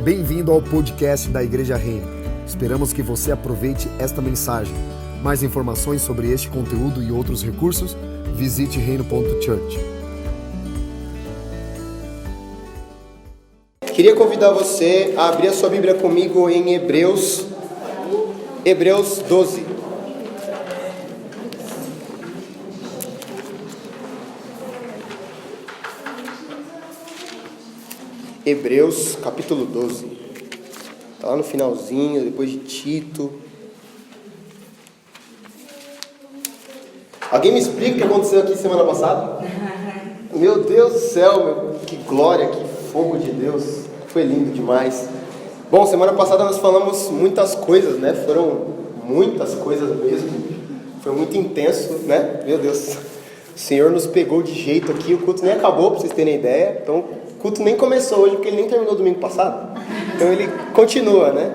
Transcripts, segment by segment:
Bem-vindo ao podcast da Igreja Reino. Esperamos que você aproveite esta mensagem. Mais informações sobre este conteúdo e outros recursos, visite reino.church. Queria convidar você a abrir a sua Bíblia comigo em Hebreus 12. Hebreus capítulo 12. Está lá no finalzinho, depois de Tito. Alguém me explica o que aconteceu aqui semana passada? Meu Deus do céu, que glória, que fogo de Deus. Foi lindo demais. Bom, semana passada nós falamos muitas coisas, né? Foram muitas coisas mesmo. Foi muito intenso, né? Meu Deus. O Senhor nos pegou de jeito aqui. O culto nem acabou, para vocês terem ideia. Então, o culto nem começou hoje, porque ele nem terminou domingo passado. Então, ele continua, né?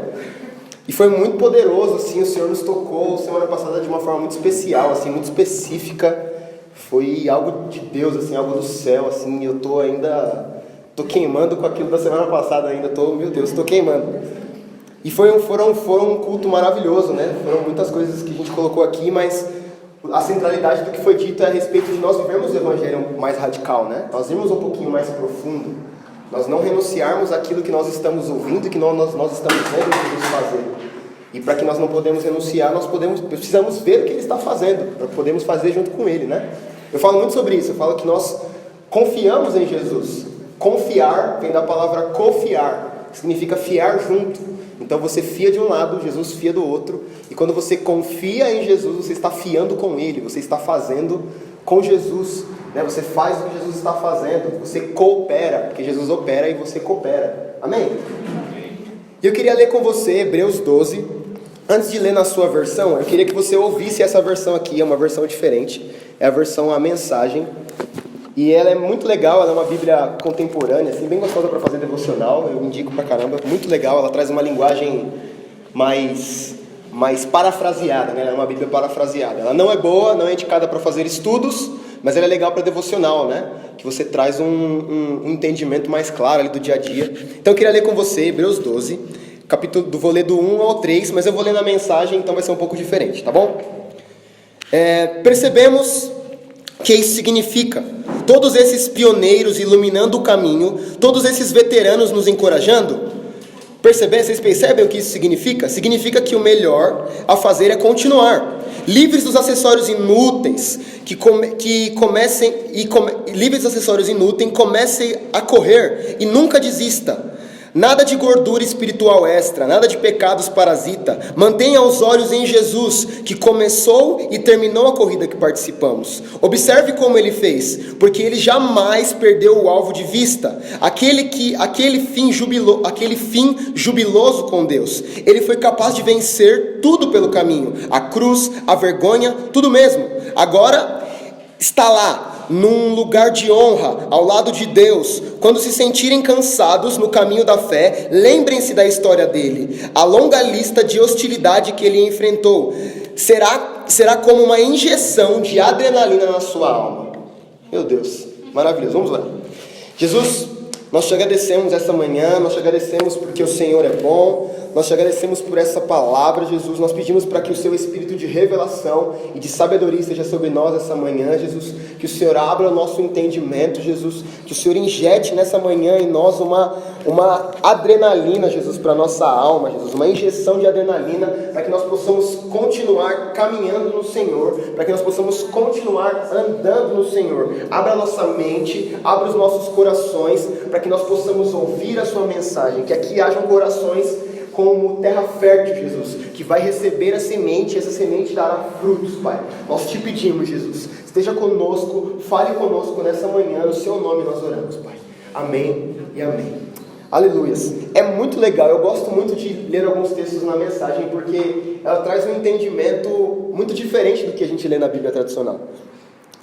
E foi muito poderoso, assim. O Senhor nos tocou semana passada de uma forma muito especial, assim, muito específica. Foi algo de Deus, assim, algo do céu, assim. Eu tô queimando com aquilo da semana passada ainda. Meu Deus, tô queimando. E foi um culto maravilhoso, né? Foram muitas coisas que a gente colocou aqui, mas a centralidade do que foi dito é a respeito de nós vivermos o evangelho mais radical, né? Nós irmos um pouquinho mais profundo. Nós não renunciarmos àquilo que nós estamos ouvindo e que nós estamos vendo Jesus fazer. E para que nós não podemos renunciar, precisamos ver o que Ele está fazendo, para que podemos fazer junto com Ele, né? Eu falo muito sobre isso, eu falo que nós confiamos em Jesus. Confiar vem da palavra confiar, que significa fiar junto. Então você fia de um lado, Jesus fia do outro. E quando você confia em Jesus, você está fiando com Ele, você está fazendo com Jesus, né? Você faz o que Jesus está fazendo, você coopera, porque Jesus opera e você coopera. Amém? E eu queria ler com você Hebreus 12. Antes de ler na sua versão, eu queria que você ouvisse essa versão aqui, é uma versão diferente. É a versão A Mensagem. E ela é muito legal, ela é uma Bíblia contemporânea, assim, bem gostosa para fazer devocional, eu indico pra caramba, muito legal, ela traz uma linguagem mais parafraseada, né? Ela é uma Bíblia parafraseada. Ela não é boa, não é indicada para fazer estudos, mas ela é legal para devocional, né? Que você traz um entendimento mais claro ali do dia a dia. Então eu queria ler com você Hebreus 12, vou ler do 1 ao 3, mas eu vou ler na mensagem, então vai ser um pouco diferente, tá bom? Percebemos que isso significa todos esses pioneiros iluminando o caminho, todos esses veteranos nos encorajando. Vocês percebem o que isso significa? Significa que o melhor a fazer é continuar, livres dos acessórios inúteis, comecem a correr e nunca desista. Nada de gordura espiritual extra, nada de pecados parasita. Mantenha os olhos em Jesus, que começou e terminou a corrida que participamos. Observe como ele fez, porque ele jamais perdeu o alvo de vista, aquele fim jubiloso com Deus. Ele foi capaz de vencer tudo pelo caminho, a cruz, a vergonha, tudo mesmo. Agora está lá, num lugar de honra, ao lado de Deus. Quando se sentirem cansados no caminho da fé, lembrem-se da história dele, a longa lista de hostilidade que ele enfrentou. Será como uma injeção de adrenalina na sua alma. Meu Deus, maravilhoso, vamos lá. Jesus, nós te agradecemos essa manhã, nós te agradecemos porque o Senhor é bom, nós te agradecemos por essa palavra, Jesus. Nós pedimos para que o seu espírito de revelação e de sabedoria esteja sobre nós essa manhã, Jesus. Que o Senhor abra o nosso entendimento, Jesus. Que o Senhor injete nessa manhã em nós uma adrenalina, Jesus, para a nossa alma, Jesus. Uma injeção de adrenalina para que nós possamos continuar caminhando no Senhor, para que nós possamos continuar andando no Senhor. Abra a nossa mente, abra os nossos corações, para que nós possamos ouvir a sua mensagem. Que aqui hajam corações como terra fértil, Jesus, que vai receber a semente, e essa semente dará frutos, Pai. Nós te pedimos, Jesus, esteja conosco, fale conosco nessa manhã, no seu nome nós oramos, Pai. Amém e amém. Aleluias. É muito legal, eu gosto muito de ler alguns textos na mensagem, porque ela traz um entendimento muito diferente do que a gente lê na Bíblia tradicional.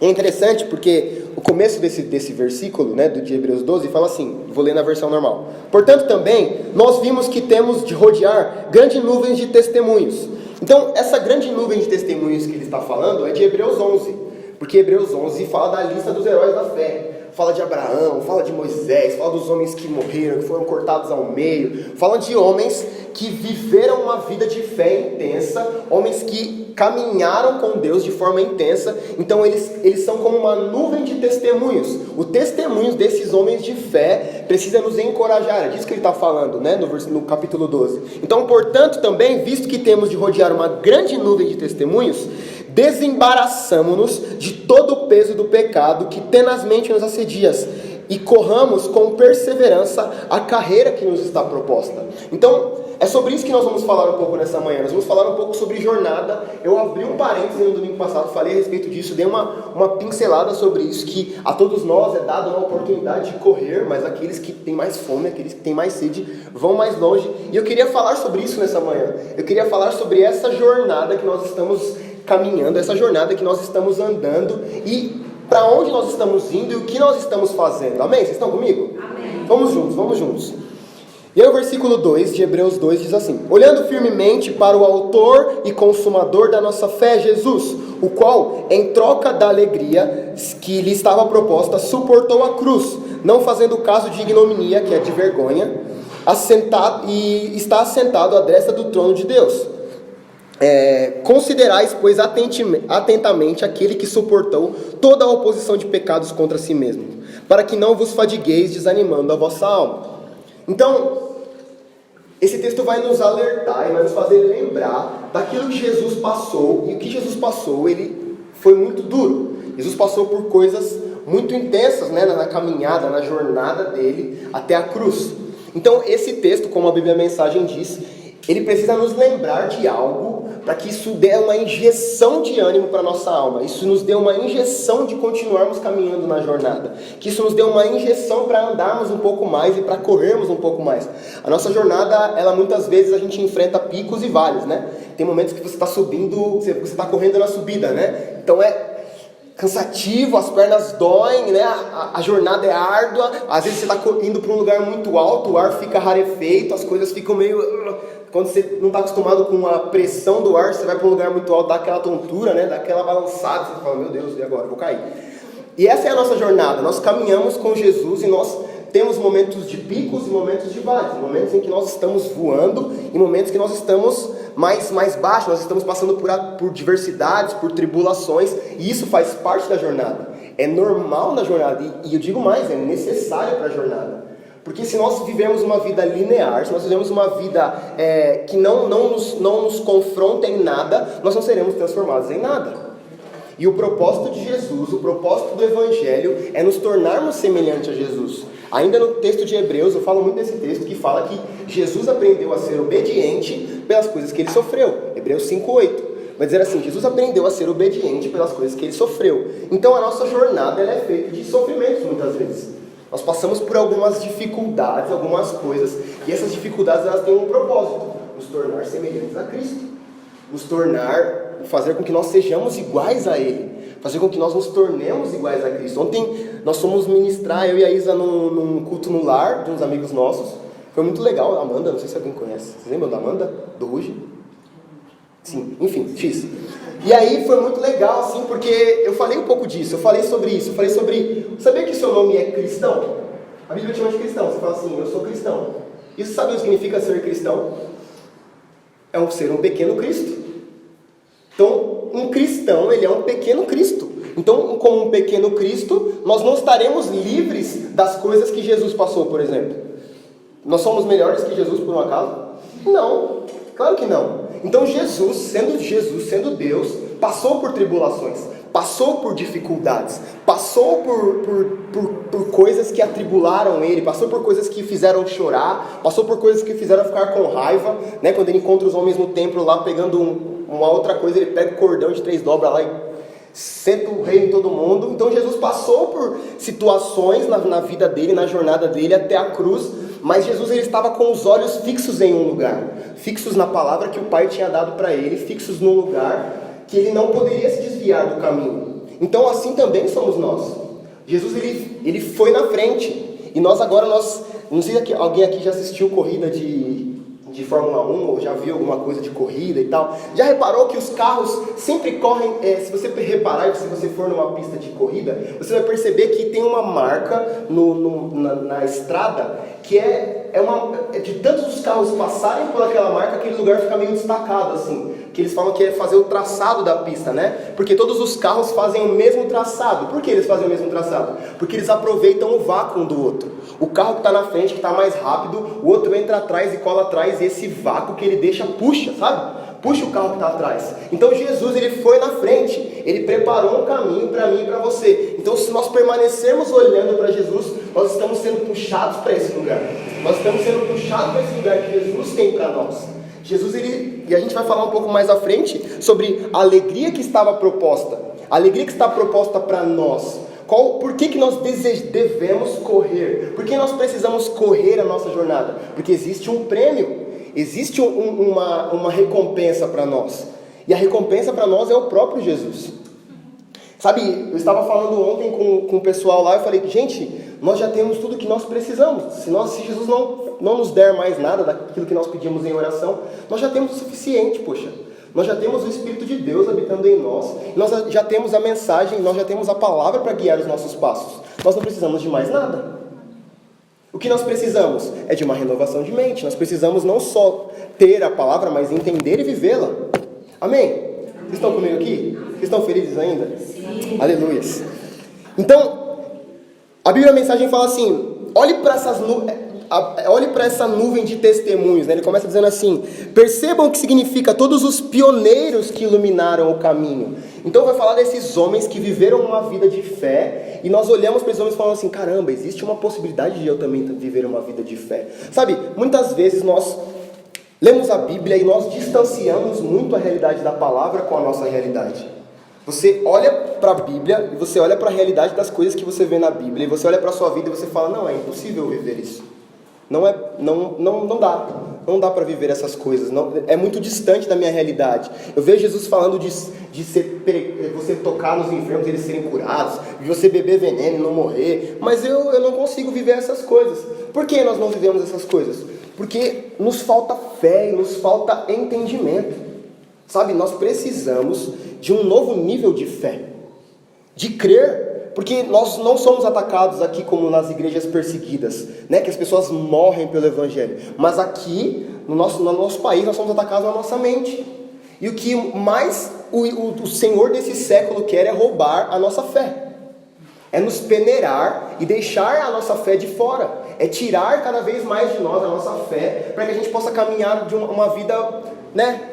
É interessante porque o começo desse versículo, né, de Hebreus 12, fala assim, vou ler na versão normal. Portanto também, nós vimos que temos de rodear grandes nuvens de testemunhos. Então, essa grande nuvem de testemunhos que ele está falando é de Hebreus 11. Porque Hebreus 11 fala da lista dos heróis da fé. fala de Abraão, fala de Moisés, fala dos homens que morreram, que foram cortados ao meio, fala de homens que viveram uma vida de fé intensa, homens que caminharam com Deus de forma intensa. Então eles são como uma nuvem de testemunhos. O testemunho desses homens de fé precisa nos encorajar, é disso que ele está falando, né? No capítulo 12. Então, portanto, também, visto que temos de rodear uma grande nuvem de testemunhos, desembaraçamo-nos de todo o peso do pecado que tenazmente nos assedia e corramos com perseverança a carreira que nos está proposta. Então, é sobre isso que nós vamos falar um pouco nessa manhã. Nós vamos falar um pouco sobre jornada. Eu abri um parênteses no domingo passado, falei a respeito disso, dei uma pincelada sobre isso, que a todos nós é dada uma oportunidade de correr, mas aqueles que têm mais fome, aqueles que têm mais sede, vão mais longe. E eu queria falar sobre isso nessa manhã. Eu queria falar sobre essa jornada que nós estamos caminhando, essa jornada que nós estamos andando e para onde nós estamos indo e o que nós estamos fazendo. Amém? Vocês estão comigo? Amém. Vamos juntos, vamos juntos. E aí o versículo 2 de Hebreus 2 diz assim: olhando firmemente para o autor e consumador da nossa fé, Jesus, o qual, em troca da alegria que lhe estava proposta, suportou a cruz, não fazendo caso de ignominia, que é de vergonha, e está assentado à destra do trono de Deus. Considerais, pois, atentamente aquele que suportou toda a oposição de pecados contra si mesmo, para que não vos fadigueis desanimando a vossa alma. Então, esse texto vai nos alertar e vai nos fazer lembrar daquilo que Jesus passou, e o que Jesus passou, ele foi muito duro. Jesus passou por coisas muito intensas, né, na caminhada, na jornada dele até a cruz. Então, esse texto, como a Bíblia Mensagem diz, ele precisa nos lembrar de algo para que isso dê uma injeção de ânimo para a nossa alma. Isso nos dê uma injeção de continuarmos caminhando na jornada. Que isso nos dê uma injeção para andarmos um pouco mais e para corrermos um pouco mais. A nossa jornada, ela muitas vezes a gente enfrenta picos e vales, né? Tem momentos que você está subindo, você está correndo na subida, né? Então é cansativo, as pernas doem, né? A jornada é árdua. Às vezes você está indo para um lugar muito alto, o ar fica rarefeito, as coisas ficam meio... Quando você não está acostumado com a pressão do ar, você vai para um lugar muito alto, dá aquela tontura, né? Dá aquela balançada, você fala, meu Deus, e agora? Eu vou cair. E essa é a nossa jornada. Nós caminhamos com Jesus e nós temos momentos de picos e momentos de vales. Momentos em que nós estamos voando e momentos que nós estamos mais baixos. Nós estamos passando por diversidades, por tribulações. E isso faz parte da jornada. É normal na jornada. E eu digo mais, é necessário para a jornada. Porque se nós vivemos uma vida linear, se nós vivemos uma vida que não nos confronta em nada, nós não seremos transformados em nada. E o propósito de Jesus, o propósito do Evangelho é nos tornarmos semelhantes a Jesus. Ainda no texto de Hebreus, eu falo muito desse texto que fala que Jesus aprendeu a ser obediente pelas coisas que ele sofreu. Hebreus 5:8. Vai dizer assim, Jesus aprendeu a ser obediente pelas coisas que ele sofreu. Então a nossa jornada ela é feita de sofrimentos muitas vezes. Nós passamos por algumas dificuldades, algumas coisas, e essas dificuldades elas têm um propósito: nos tornar semelhantes a Cristo, fazer com que nós sejamos iguais a Ele, fazer com que nós nos tornemos iguais a Cristo. Ontem nós fomos ministrar, eu e a Isa, num culto no lar de uns amigos nossos. Foi muito legal. A Amanda, não sei se alguém conhece. Vocês lembram da Amanda? Do Ruge? Sim, enfim, X. E aí foi muito legal, assim, porque eu falei um pouco disso, eu falei sobre isso, eu falei sobre... Sabia que seu nome é cristão? A Bíblia te chama de cristão, você fala assim, eu sou cristão. Isso sabe o que significa ser cristão? É ser um pequeno Cristo. Então, um cristão, ele é um pequeno Cristo. Então, como um pequeno Cristo, nós não estaremos livres das coisas que Jesus passou, por exemplo. Nós somos melhores que Jesus por um acaso? Não, claro que não. Então Jesus, sendo Deus, passou por tribulações, passou por dificuldades, passou por coisas que atribularam ele, passou por coisas que fizeram chorar, passou por coisas que fizeram ficar com raiva, né? Quando ele encontra os homens no templo lá pegando uma outra coisa, ele pega o cordão de 3 dobras lá e senta o rei em todo mundo. Então Jesus passou por situações na vida dele, na jornada dele até a cruz. Mas Jesus ele estava com os olhos fixos em um lugar, fixos na palavra que o Pai tinha dado para ele, fixos num lugar que ele não poderia se desviar do caminho. Então assim também somos nós. Jesus ele foi na frente, e nós agora, não sei se alguém aqui já assistiu corrida de de Fórmula 1, ou já viu alguma coisa de corrida e tal, já reparou que os carros sempre correm, se você reparar, se você for numa pista de corrida, você vai perceber que tem uma marca na estrada, que é de tantos os carros passarem por aquela marca, aquele lugar fica meio destacado, assim, que eles falam que é fazer o traçado da pista, né? Porque todos os carros fazem o mesmo traçado. Por que eles fazem o mesmo traçado? Porque eles aproveitam o vácuo um do outro. O carro que está na frente, que está mais rápido, o outro entra atrás e cola atrás, e esse vácuo que ele deixa puxa, sabe? Puxa o carro que está atrás. Então Jesus, ele foi na frente, ele preparou um caminho para mim e para você. Então se nós permanecermos olhando para Jesus, nós estamos sendo puxados para esse lugar. Nós estamos sendo puxados para esse lugar que Jesus tem para nós. Jesus, e a gente vai falar um pouco mais à frente sobre a alegria que estava proposta. A alegria que está proposta para nós. Por que nós devemos correr? Por que nós precisamos correr a nossa jornada? Porque existe um prêmio, existe uma recompensa para nós. E a recompensa para nós é o próprio Jesus. Sabe, eu estava falando ontem com o pessoal lá, eu falei, gente, nós já temos tudo que nós precisamos. Se Jesus não nos der mais nada daquilo que nós pedimos em oração, nós já temos o suficiente, poxa. Nós já temos o Espírito de Deus habitando em nós, nós já temos a mensagem, nós já temos a palavra para guiar os nossos passos. Nós não precisamos de mais nada. O que nós precisamos é de uma renovação de mente. Nós precisamos não só ter a palavra, mas entender e vivê-la. Amém? Vocês estão comigo aqui? Vocês estão felizes ainda? Sim. Aleluias. Então, a Bíblia, a mensagem fala assim, olhe para essa nuvem de testemunhos, né? Ele começa dizendo assim, percebam o que significa todos os pioneiros que iluminaram o caminho. Então vai falar desses homens que viveram uma vida de fé, e nós olhamos para esses homens e falamos assim, caramba, existe uma possibilidade de eu também viver uma vida de fé. Sabe, muitas vezes nós lemos a Bíblia e nós distanciamos muito a realidade da palavra com a nossa realidade. Você olha para a Bíblia e você olha para a realidade das coisas que você vê na Bíblia, e você olha para a sua vida e você fala, não, é impossível viver isso. Não dá para viver essas coisas, é muito distante da minha realidade. Eu vejo Jesus falando de você tocar nos enfermos e eles serem curados, de você beber veneno e não morrer, mas eu não consigo viver essas coisas. Por que nós não vivemos essas coisas? Porque nos falta fé e nos falta entendimento. Sabe, nós precisamos de um novo nível de fé, de crer. Porque nós não somos atacados aqui como nas igrejas perseguidas, né? Que as pessoas morrem pelo Evangelho. Mas aqui, no nosso país, nós somos atacados na nossa mente. E o que mais o Senhor desse século quer é roubar a nossa fé. É nos peneirar e deixar a nossa fé de fora. É tirar cada vez mais de nós a nossa fé, para que a gente possa caminhar de uma vida, né?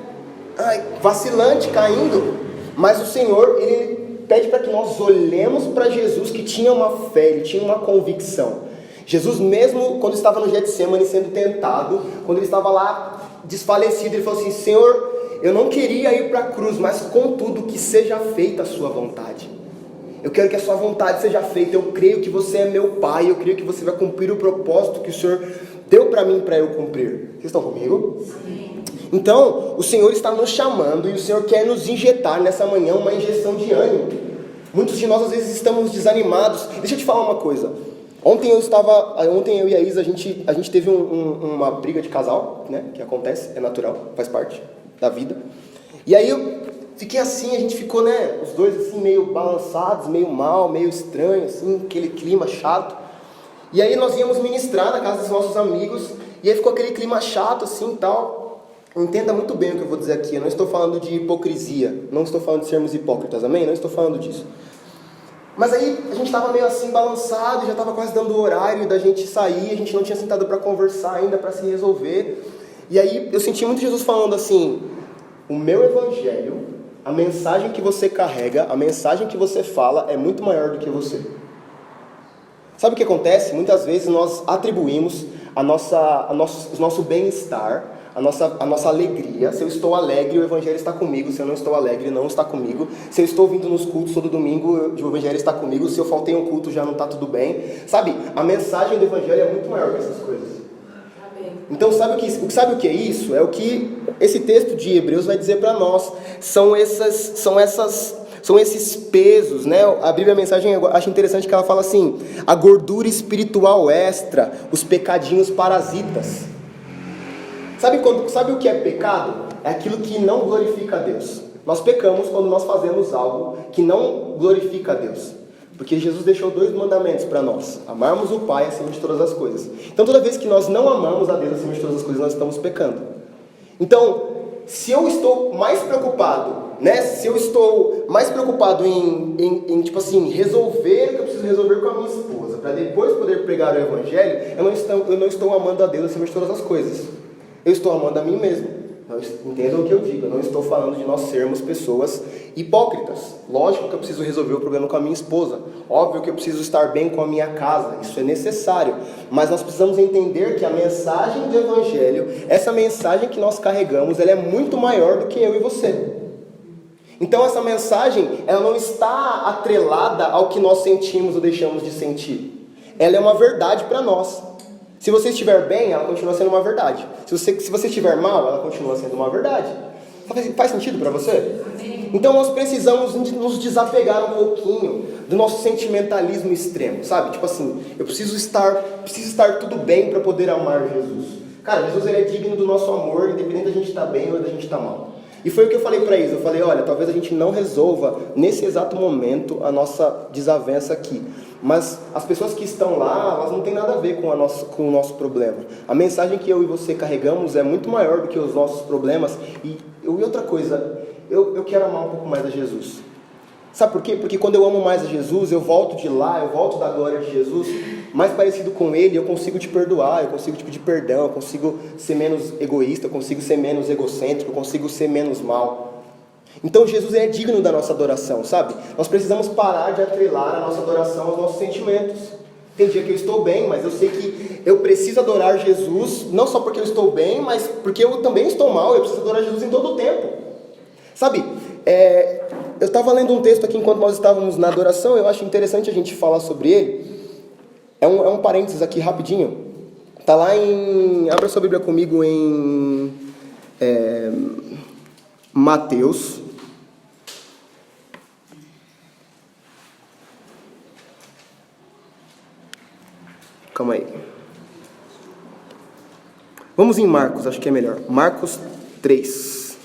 Vacilante, caindo. Mas o Senhor, Ele pede para que nós olhemos para Jesus, que tinha uma fé, ele tinha uma convicção. Jesus, mesmo quando estava no Getsemane sendo tentado, quando ele estava lá desfalecido, ele falou assim, Senhor, eu não queria ir para a cruz, mas contudo que seja feita a sua vontade. Eu quero que a sua vontade seja feita, eu creio que você é meu Pai, eu creio que você vai cumprir o propósito que o Senhor deu para mim para eu cumprir. Vocês estão comigo? Sim. Então, o Senhor está nos chamando e o Senhor quer nos injetar nessa manhã uma injeção de ânimo. Muitos de nós às vezes estamos desanimados. Deixa eu te falar uma coisa. Ontem eu e a Isa, a gente teve uma briga de casal, né? Que acontece, é natural, faz parte da vida. E aí eu fiquei assim, a gente ficou, né? Os dois assim meio balançados, meio mal, meio estranho, assim, aquele clima chato. E aí nós íamos ministrar na casa dos nossos amigos, e aí ficou aquele clima chato assim e tal. Entenda muito bem o que eu vou dizer aqui. Eu não estou falando de hipocrisia. Não estou falando de sermos hipócritas, amém? Não estou falando disso. Mas aí a gente estava meio assim balançado, já estava quase dando o horário da gente sair, a gente não tinha sentado para conversar ainda, para se resolver. E aí eu senti muito Jesus falando assim, o meu evangelho, a mensagem que você carrega, a mensagem que você fala é muito maior do que você. Sabe o que acontece? Muitas vezes nós atribuímos o nosso bem-estar, a nossa alegria. Se eu estou alegre, o Evangelho está comigo. Se eu não estou alegre, não está comigo. Se eu estou vindo nos cultos todo domingo, o Evangelho está comigo. Se eu faltei um culto, já não está tudo bem. Sabe, a mensagem do Evangelho é muito maior que essas coisas. Então sabe o que é isso? É o que esse texto de Hebreus vai dizer para nós. São esses pesos, né? A Bíblia, a mensagem, eu acho interessante que ela fala assim, a gordura espiritual extra, os pecadinhos parasitas. Sabe o que é pecado? É aquilo que não glorifica a Deus. Nós pecamos quando nós fazemos algo que não glorifica a Deus. Porque Jesus deixou 2 mandamentos para nós: amarmos o Pai acima de todas as coisas. Então toda vez que nós não amamos a Deus acima de todas as coisas, nós estamos pecando. Então, se eu estou mais preocupado, Se eu estou mais preocupado em tipo assim, resolver o que eu preciso resolver com a minha esposa, para depois poder pregar o Evangelho, eu não estou amando a Deus acima de todas as coisas. Eu estou amando a mim mesmo. Entendam o que eu digo, eu não estou falando de nós sermos pessoas hipócritas. Lógico que eu preciso resolver o problema com a minha esposa. Óbvio que eu preciso estar bem com a minha casa. Isso é necessário. Mas nós precisamos entender que a mensagem do Evangelho, essa mensagem que nós carregamos, ela é muito maior do que eu e você. Então essa mensagem, ela não está atrelada ao que nós sentimos ou deixamos de sentir. Ela é uma verdade para nós. Se você estiver bem, ela continua sendo uma verdade. Se você estiver mal, ela continua sendo uma verdade. Faz sentido para você? Então nós precisamos nos desapegar um pouquinho do nosso sentimentalismo extremo, sabe? Tipo assim, eu preciso estar tudo bem para poder amar Jesus. Cara, Jesus ele é digno do nosso amor, independente da gente estar bem ou da gente estar mal. E foi o que eu falei para eles. Eu falei, olha, talvez a gente não resolva nesse exato momento a nossa desavença aqui. Mas as pessoas que estão lá, elas não têm nada a ver com o nosso problema. A mensagem que eu e você carregamos é muito maior do que os nossos problemas. E outra coisa, eu quero amar um pouco mais a Jesus. Sabe por quê? Porque quando eu amo mais a Jesus, eu volto de lá, eu volto da glória de Jesus, mais parecido com Ele, eu consigo te perdoar, eu consigo te pedir perdão, eu consigo ser menos egoísta, eu consigo ser menos egocêntrico, eu consigo ser menos mal. Então Jesus é digno da nossa adoração, sabe? Nós precisamos parar de atrelar a nossa adoração aos nossos sentimentos. Tem dia que eu estou bem, mas eu sei que eu preciso adorar Jesus, não só porque eu estou bem, mas porque eu também estou mal, eu preciso adorar Jesus em todo o tempo. Sabe, eu estava lendo um texto aqui enquanto nós estávamos na adoração, eu acho interessante a gente falar sobre ele. É um parênteses aqui rapidinho. Está lá abra sua Bíblia comigo em Mateus. Calma aí. Vamos em Marcos, acho que é melhor. Marcos 3.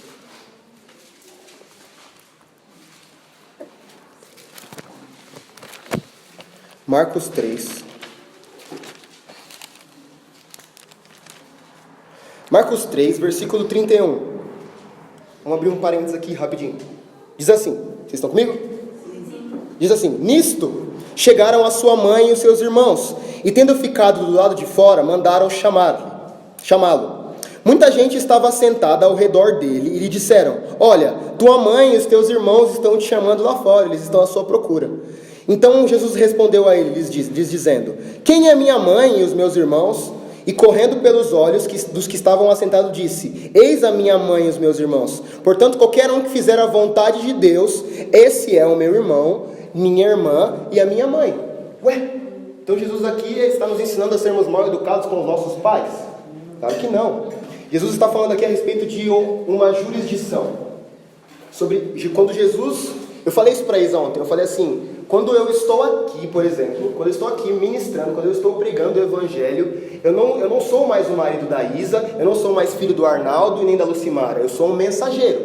Marcos 3. Marcos 3, versículo 31. Vamos abrir um parênteses aqui rapidinho. Diz assim, vocês estão comigo? Sim. Diz assim, nisto chegaram a sua mãe e os seus irmãos, e tendo ficado do lado de fora, mandaram chamá-lo. Muita gente estava sentada ao redor dele e lhe disseram, olha, tua mãe e os teus irmãos estão te chamando lá fora, eles estão à sua procura. Então Jesus respondeu a eles, dizendo, quem é minha mãe e os meus irmãos? E correndo pelos olhos dos que estavam assentados, disse, eis a minha mãe e os meus irmãos. Portanto, qualquer um que fizer a vontade de Deus, esse é o meu irmão, minha irmã e a minha mãe. Ué, então Jesus aqui está nos ensinando a sermos mal educados com os nossos pais? Claro que não. Jesus está falando aqui a respeito de uma jurisdição. Quando Jesus... Eu falei isso para eles ontem, eu falei assim, quando eu estou aqui, por exemplo, quando eu estou aqui ministrando, quando eu estou pregando o Evangelho, eu não sou mais o marido da Isa, eu não sou mais filho do Arnaldo e nem da Lucimara, eu sou um mensageiro.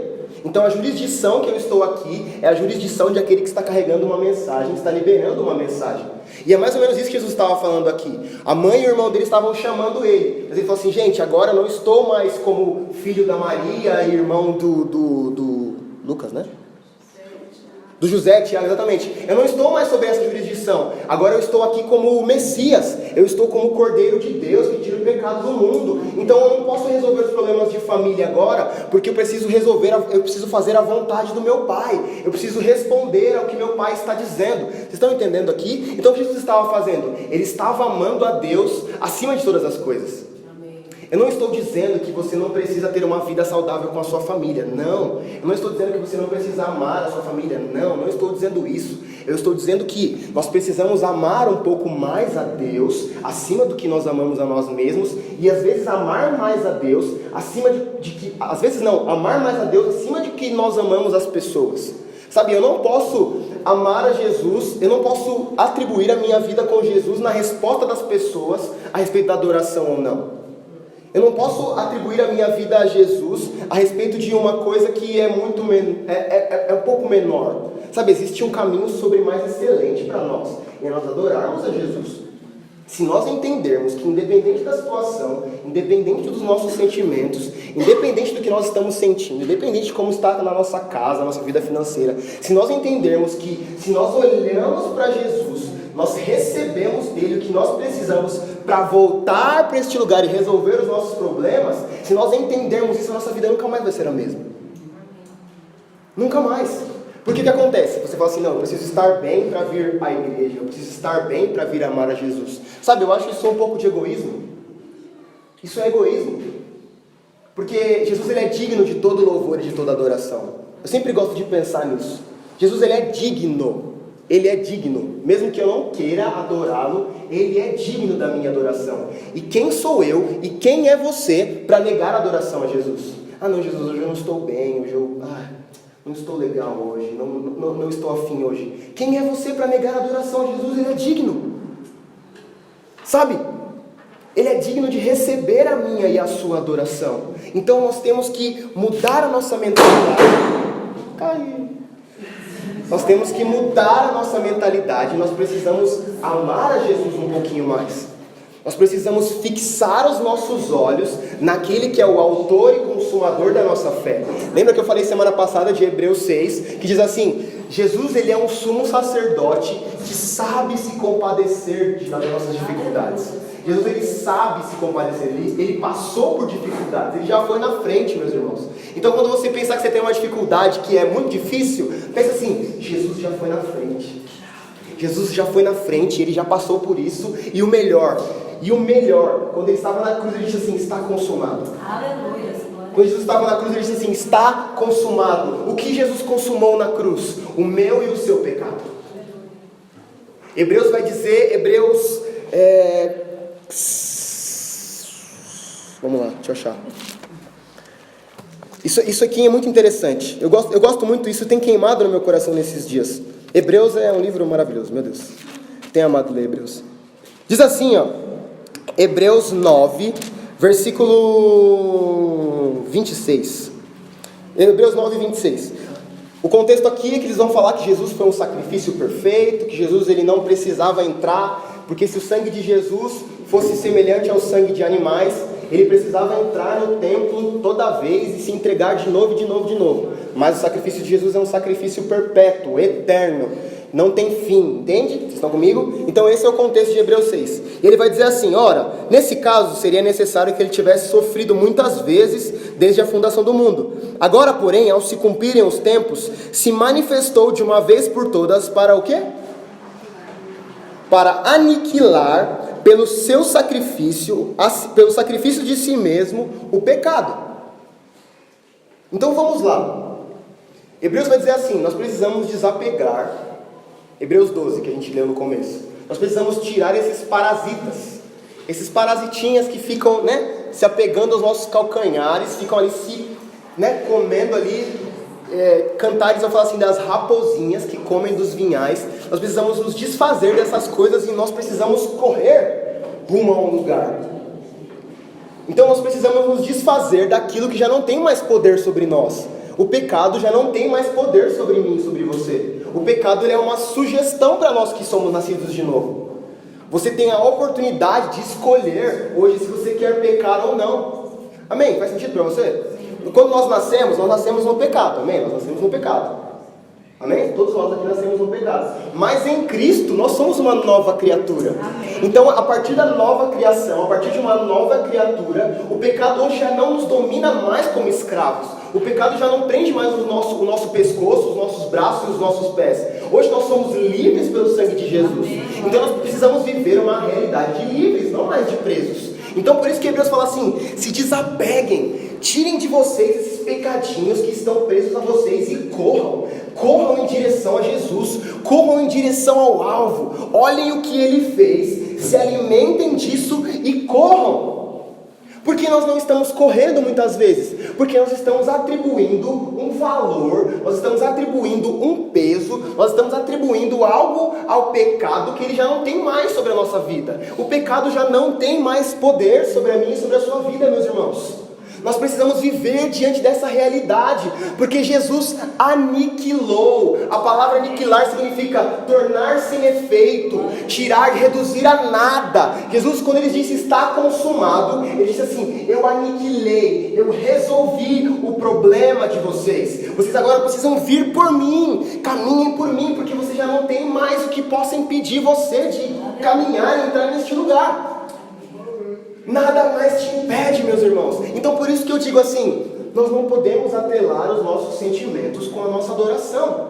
Então a jurisdição que eu estou aqui é a jurisdição de aquele que está carregando uma mensagem, está liberando uma mensagem. E é mais ou menos isso que Jesus estava falando aqui. A mãe e o irmão dele estavam chamando ele. Mas ele falou assim, gente, agora eu não estou mais como filho da Maria e irmão do Lucas, né? Do José, Tiago, exatamente. Eu não estou mais sob essa jurisdição. Agora eu estou aqui como o Messias. Eu estou como o Cordeiro de Deus que tira o pecado do mundo. Então eu não posso resolver os problemas de família agora, porque eu preciso fazer a vontade do meu Pai. Eu preciso responder ao que meu Pai está dizendo. Vocês estão entendendo aqui? Então o que Jesus estava fazendo? Ele estava amando a Deus acima de todas as coisas. Eu não estou dizendo que você não precisa ter uma vida saudável com a sua família, não. Eu não estou dizendo que você não precisa amar a sua família, não estou dizendo isso. Eu estou dizendo que nós precisamos amar um pouco mais a Deus, acima do que nós amamos a nós mesmos, e às vezes amar mais a Deus, amar mais a Deus acima de que nós amamos as pessoas. Sabe, eu não posso amar a Jesus, eu não posso atribuir a minha vida com Jesus na resposta das pessoas a respeito da adoração ou não. Eu não posso atribuir a minha vida a Jesus a respeito de uma coisa que é muito um pouco menor. Sabe, existe um caminho sobre mais excelente para nós, e é nós adorarmos a Jesus. Se nós entendermos que independente da situação, independente dos nossos sentimentos, independente do que nós estamos sentindo, independente de como está na nossa casa, na nossa vida financeira, se nós entendermos que se nós olhamos para Jesus, nós recebemos dele o que nós precisamos para voltar para este lugar e resolver os nossos problemas, se nós entendermos isso, a nossa vida nunca mais vai ser a mesma. Nunca mais. Porque o que acontece? Você fala assim, não, eu preciso estar bem para vir à igreja, eu preciso estar bem para vir amar a Jesus. Sabe, eu acho isso um pouco de egoísmo. Isso é egoísmo. Porque Jesus, ele é digno de todo louvor e de toda adoração. Eu sempre gosto de pensar nisso. Jesus, ele é digno. Ele é digno. Mesmo que eu não queira adorá-lo, ele é digno da minha adoração. E quem sou eu e quem é você para negar a adoração a Jesus? Ah não, Jesus, hoje eu não estou bem, hoje eu... não estou legal hoje, não estou afim hoje. Quem é você para negar a adoração a Jesus? Ele é digno. Sabe? Ele é digno de receber a minha e a sua adoração. Então nós temos que mudar a nossa mentalidade. Nós temos que mudar a nossa mentalidade. Nós precisamos amar a Jesus um pouquinho mais. Nós precisamos fixar os nossos olhos naquele que é o autor e consumador da nossa fé. Lembra que eu falei semana passada de Hebreus 6, que diz assim, Jesus, ele é um sumo sacerdote que sabe se compadecer das nossas dificuldades. Jesus, ele sabe se compadecer, ele passou por dificuldades, ele já foi na frente, meus irmãos. Então quando você pensar que você tem uma dificuldade que é muito difícil, pensa assim, Jesus já foi na frente. Jesus já foi na frente, ele já passou por isso, e o melhor, quando ele estava na cruz, ele disse assim, está consumado. Aleluia. Quando Jesus estava na cruz, ele disse assim, está consumado. O que Jesus consumou na cruz? O meu e o seu pecado. Hebreus vai dizer, vamos lá, deixa eu achar. Isso aqui é muito interessante. Eu gosto muito, isso tem queimado no meu coração nesses dias. Hebreus é um livro maravilhoso, meu Deus. Tenho amado ler Hebreus. Diz assim, ó, Hebreus 9, versículo 26. Hebreus 9, 26. O contexto aqui é que eles vão falar que Jesus foi um sacrifício perfeito, que Jesus ele não precisava entrar, porque se o sangue de Jesus fosse semelhante ao sangue de animais, ele precisava entrar no templo toda vez e se entregar de novo, de novo, de novo. Mas o sacrifício de Jesus é um sacrifício perpétuo, eterno, não tem fim, entende? Vocês estão comigo? Então esse é o contexto de Hebreus 6. E ele vai dizer assim, ora, nesse caso seria necessário que ele tivesse sofrido muitas vezes desde a fundação do mundo. Agora, porém, ao se cumprirem os tempos, se manifestou de uma vez por todas para o quê? Para aniquilar pelo sacrifício de si mesmo, o pecado. Então vamos lá. Hebreus vai dizer assim, nós precisamos desapegar, Hebreus 12, que a gente leu no começo. Nós precisamos tirar esses parasitas, esses parasitinhas que ficam, se apegando aos nossos calcanhares, ficam ali comendo ali, Cantares vão falar assim, das raposinhas que comem dos vinhais. Nós precisamos nos desfazer dessas coisas e nós precisamos correr rumo a um lugar. Então nós precisamos nos desfazer daquilo que já não tem mais poder sobre nós. O pecado já não tem mais poder sobre mim, sobre você. O pecado ele é uma sugestão para nós que somos nascidos de novo. Você tem a oportunidade de escolher hoje se você quer pecar ou não. Amém? Faz sentido para você? Quando nós nascemos no pecado. Amém? Nós nascemos no pecado. Amém? Todos nós aqui nascemos no pecado. Mas em Cristo nós somos uma nova criatura. Amém. Então a partir da nova criação, a partir de uma nova criatura, o pecado hoje já não nos domina mais como escravos. O pecado já não prende mais o nosso pescoço, os nossos braços e os nossos pés. Hoje nós somos livres pelo sangue de Jesus. Amém. Então nós precisamos viver uma realidade de livres, não mais de presos. Então por isso que Hebreus fala assim, se desapeguem, tirem de vocês esses pecadinhos que estão presos a vocês e corram em direção a Jesus, corram em direção ao alvo, olhem o que Ele fez, se alimentem disso e corram. Por que nós não estamos correndo muitas vezes? Porque nós estamos atribuindo um valor, nós estamos atribuindo um peso, nós estamos atribuindo algo ao pecado que ele já não tem mais sobre a nossa vida. O pecado já não tem mais poder sobre a minha e sobre a sua vida, meus irmãos. Nós precisamos viver diante dessa realidade, porque Jesus aniquilou. A palavra aniquilar significa tornar sem efeito, tirar, reduzir a nada. Jesus, quando ele disse está consumado, ele disse assim: eu aniquilei, eu resolvi o problema de vocês. Vocês agora precisam vir por mim, caminhem por mim, porque você já não tem mais o que possa impedir você de caminhar e entrar neste lugar. Nada mais te impede, meus irmãos. Então por isso que eu digo assim, nós não podemos atrelar os nossos sentimentos com a nossa adoração.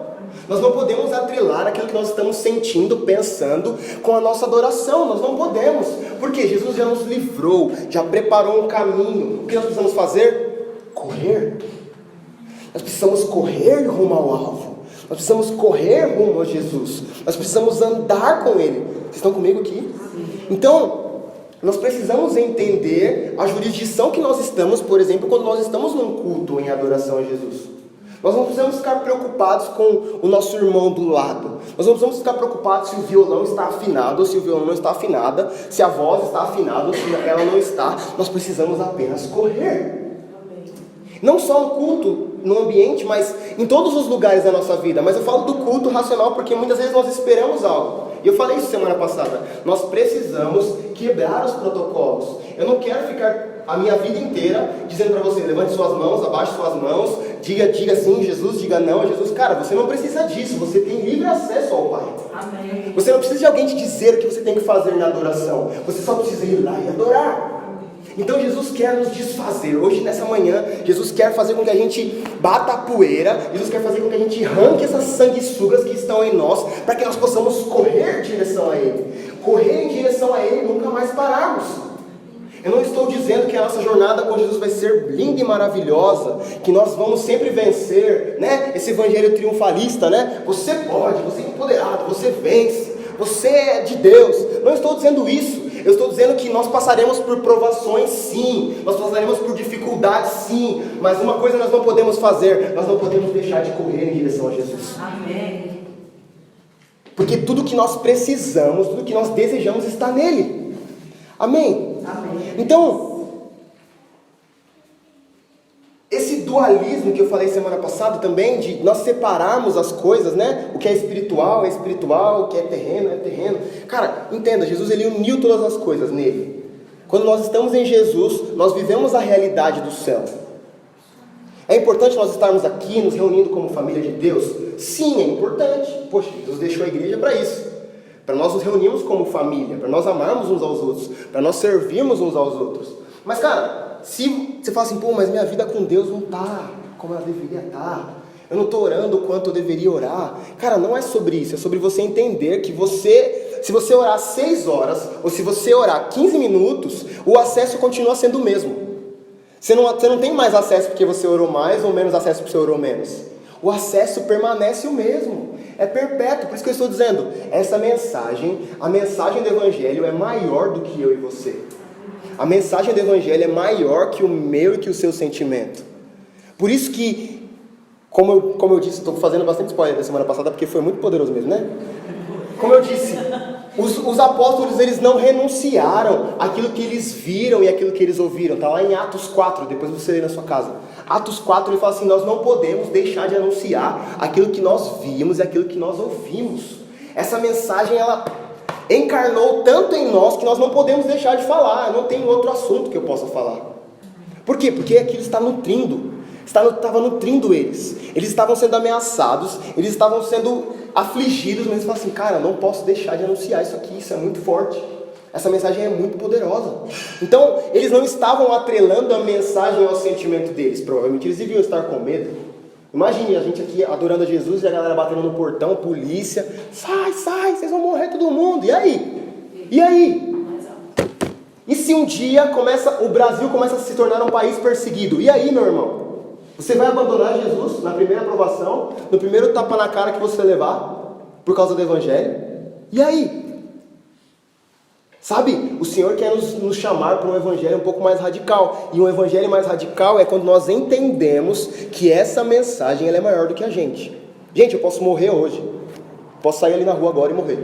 Nós não podemos atrelar aquilo que nós estamos sentindo, pensando, com a nossa adoração. Nós não podemos. Porque Jesus já nos livrou, já preparou um caminho. O que nós precisamos fazer? Correr. Nós precisamos correr rumo ao alvo. Nós precisamos correr rumo a Jesus. Nós precisamos andar com Ele. Vocês estão comigo aqui? Então, nós precisamos entender a jurisdição que nós estamos, por exemplo, quando nós estamos num culto em adoração a Jesus. Nós não precisamos ficar preocupados com o nosso irmão do lado. Nós não precisamos ficar preocupados se o violão está afinado ou se o violão não está afinada, se a voz está afinada ou se ela não está. Nós precisamos apenas correr. Não só no culto, no ambiente, mas em todos os lugares da nossa vida. Mas eu falo do culto racional porque muitas vezes nós esperamos algo. E eu falei isso semana passada. Nós precisamos quebrar os protocolos. Eu não quero ficar a minha vida inteira dizendo para você: levante suas mãos, abaixe suas mãos, diga sim Jesus, diga não a Jesus. Cara, você não precisa disso. Você tem livre acesso ao Pai. Amém. Você não precisa de alguém te dizer o que você tem que fazer na adoração. Você só precisa ir lá e adorar. Então Jesus quer nos desfazer. Hoje, nessa manhã, Jesus quer fazer com que a gente bata a poeira. Jesus quer fazer com que a gente arranque essas sanguessugas que estão em nós, para que nós possamos correr em direção a Ele. Correr em direção a Ele e nunca mais pararmos. Eu não estou dizendo que a nossa jornada com Jesus vai ser linda e maravilhosa, que nós vamos sempre vencer, né? Esse evangelho triunfalista, né? Você pode, você é empoderado, você vence, você é de Deus. Não estou dizendo isso. Eu estou dizendo que nós passaremos por provações, sim. Nós passaremos por dificuldades, sim. Mas uma coisa nós não podemos fazer: nós não podemos deixar de correr em direção a Jesus. Amém. Porque tudo que nós precisamos, tudo que nós desejamos está nele. Amém? Amém. Então, esse dualismo que eu falei semana passada também, de nós separarmos as coisas, né? O que é espiritual, o que é terreno. Cara, entenda, Jesus ele uniu todas as coisas nele. Quando nós estamos em Jesus, nós vivemos a realidade do céu. É importante nós estarmos aqui, nos reunindo como família de Deus? Sim, é importante. Poxa, Jesus deixou a igreja para isso. Para nós nos reunirmos como família, para nós amarmos uns aos outros, para nós servirmos uns aos outros. Mas cara, se você fala assim: pô, mas minha vida com Deus não está como ela deveria estar, eu não estou orando o quanto eu deveria orar. Cara, não é sobre isso, é sobre você entender que se você orar 6 horas, ou se você orar 15 minutos, o acesso continua sendo o mesmo. Você não tem mais acesso porque você orou mais, ou menos acesso porque você orou menos. O acesso permanece o mesmo, é perpétuo. Por isso que eu estou dizendo, essa mensagem, a mensagem do Evangelho é maior do que eu e você. A mensagem do Evangelho é maior que o meu e que o seu sentimento. Por isso que, como eu disse, estou fazendo bastante spoiler da semana passada, porque foi muito poderoso mesmo, né? Como eu disse, os apóstolos eles não renunciaram àquilo que eles viram e àquilo que eles ouviram. Está lá em Atos 4, depois você lê na sua casa. Atos 4 ele fala assim: nós não podemos deixar de anunciar aquilo que nós vimos e aquilo que nós ouvimos. Essa mensagem ela encarnou tanto em nós que nós não podemos deixar de falar. Não tem outro assunto que eu possa falar. Por quê? Porque aquilo está nutrindo. Estava nutrindo eles. Eles estavam sendo ameaçados, eles estavam sendo afligidos, mas eles falaram assim: cara, não posso deixar de anunciar isso aqui, isso é muito forte. Essa mensagem é muito poderosa. Então, eles não estavam atrelando a mensagem ao sentimento deles. Provavelmente eles deviam estar com medo. Imagine a gente aqui adorando a Jesus e a galera batendo no portão, polícia. Sai, vocês vão morrer todo mundo. E aí? E se um dia o Brasil começa a se tornar um país perseguido? E aí, meu irmão? Você vai abandonar Jesus na primeira aprovação, no primeiro tapa na cara que você levar, por causa do Evangelho? E aí? Sabe, o Senhor quer nos chamar para um evangelho um pouco mais radical. E um evangelho mais radical é quando nós entendemos que essa mensagem ela é maior do que a gente. Gente, eu posso morrer hoje. Posso sair ali na rua agora e morrer.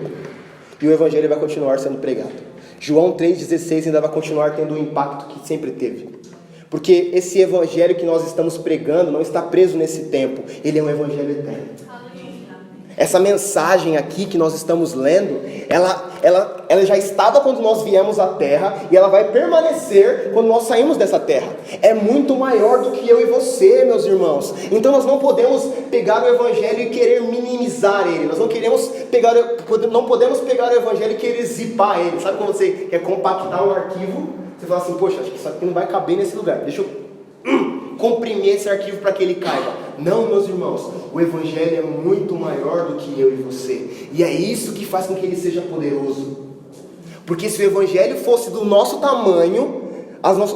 E o evangelho vai continuar sendo pregado. João 3,16 ainda vai continuar tendo o impacto que sempre teve. Porque esse evangelho que nós estamos pregando não está preso nesse tempo. Ele é um evangelho eterno. Essa mensagem aqui que nós estamos lendo, ela já estava quando nós viemos à terra e ela vai permanecer quando nós saímos dessa terra. É muito maior do que eu e você, meus irmãos. Então nós não podemos pegar o evangelho e querer minimizar ele. Nós não podemos pegar o evangelho e querer zipar ele. Sabe quando você quer compactar um arquivo? Você fala assim, poxa, acho que isso aqui não vai caber nesse lugar. Deixa eu comprimir esse arquivo para que ele caiba. Não, meus irmãos, o evangelho é muito maior do que eu e você. E é isso que faz com que ele seja poderoso. Porque se o evangelho fosse do nosso tamanho,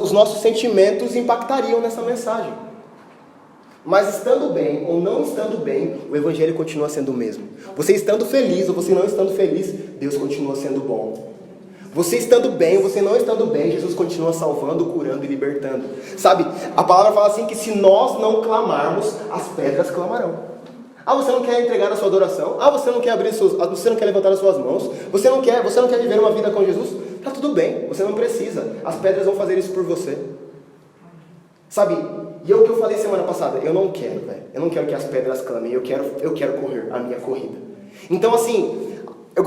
os nossos sentimentos impactariam nessa mensagem. Mas estando bem ou não estando bem, o evangelho continua sendo o mesmo. Você estando feliz ou você não estando feliz, Deus continua sendo bom. Você estando bem ou você não estando bem, Jesus continua salvando, curando e libertando. Sabe, a palavra fala assim que se nós não clamarmos, as pedras clamarão. Ah, você não quer entregar a sua adoração? Ah, você não quer você não quer levantar as suas mãos? Você não quer viver uma vida com Jesus? Tá tudo bem, você não precisa. As pedras vão fazer isso por você. Sabe, e é o que eu falei semana passada, eu não quero, velho. Eu não quero que as pedras clamem, eu quero correr a minha corrida. Então assim, eu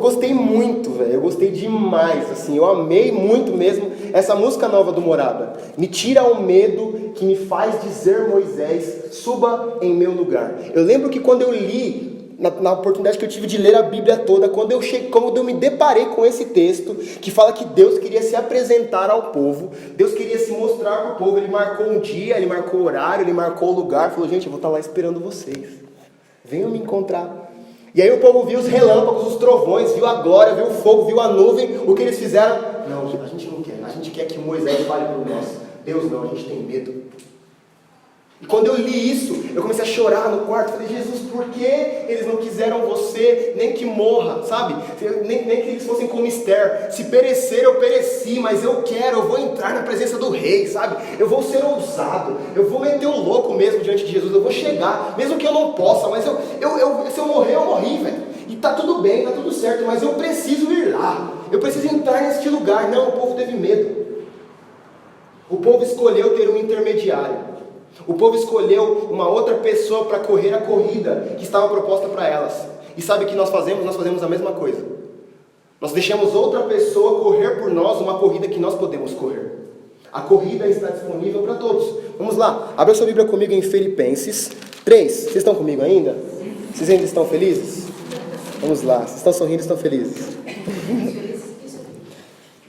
gostei muito, velho, eu gostei demais, assim, eu amei muito mesmo essa música nova do Morada. Me tira o medo que me faz dizer, Moisés, suba em meu lugar. Eu lembro que quando eu li, na oportunidade que eu tive de ler a Bíblia toda, quando eu me deparei com esse texto, que fala que Deus queria se apresentar ao povo, Deus queria se mostrar para o povo, Ele marcou um dia, Ele marcou o horário, Ele marcou o lugar, falou, gente, eu vou estar lá esperando vocês, venham me encontrar. E aí o povo viu os relâmpagos, os trovões, viu a glória, viu o fogo, viu a nuvem. O que eles fizeram? Não, a gente não quer. A gente quer que Moisés fale por nós. Deus não, a gente tem medo. E quando eu li isso, eu comecei a chorar no quarto. Falei, Jesus, por que eles não quiseram você, nem que morra, sabe? Nem que eles fossem como Esther. Se perecer, eu pereci, mas eu vou entrar na presença do rei, sabe? Eu vou ser ousado, eu vou meter o louco mesmo diante de Jesus, eu vou chegar, mesmo que eu não possa, mas se eu morrer, eu morri, velho. E tá tudo bem, tá tudo certo, mas eu preciso ir lá, eu preciso entrar neste lugar. Não, o povo teve medo. O povo escolheu ter um intermediário. O povo escolheu uma outra pessoa para correr a corrida que estava proposta para elas. E sabe o que nós fazemos? Nós fazemos a mesma coisa. Nós deixamos outra pessoa correr por nós uma corrida que nós podemos correr. A corrida está disponível para todos. Vamos lá, abra sua Bíblia comigo em Filipenses 3. Vocês estão comigo ainda? Vocês ainda estão felizes? Vamos lá, vocês estão sorrindo, estão felizes?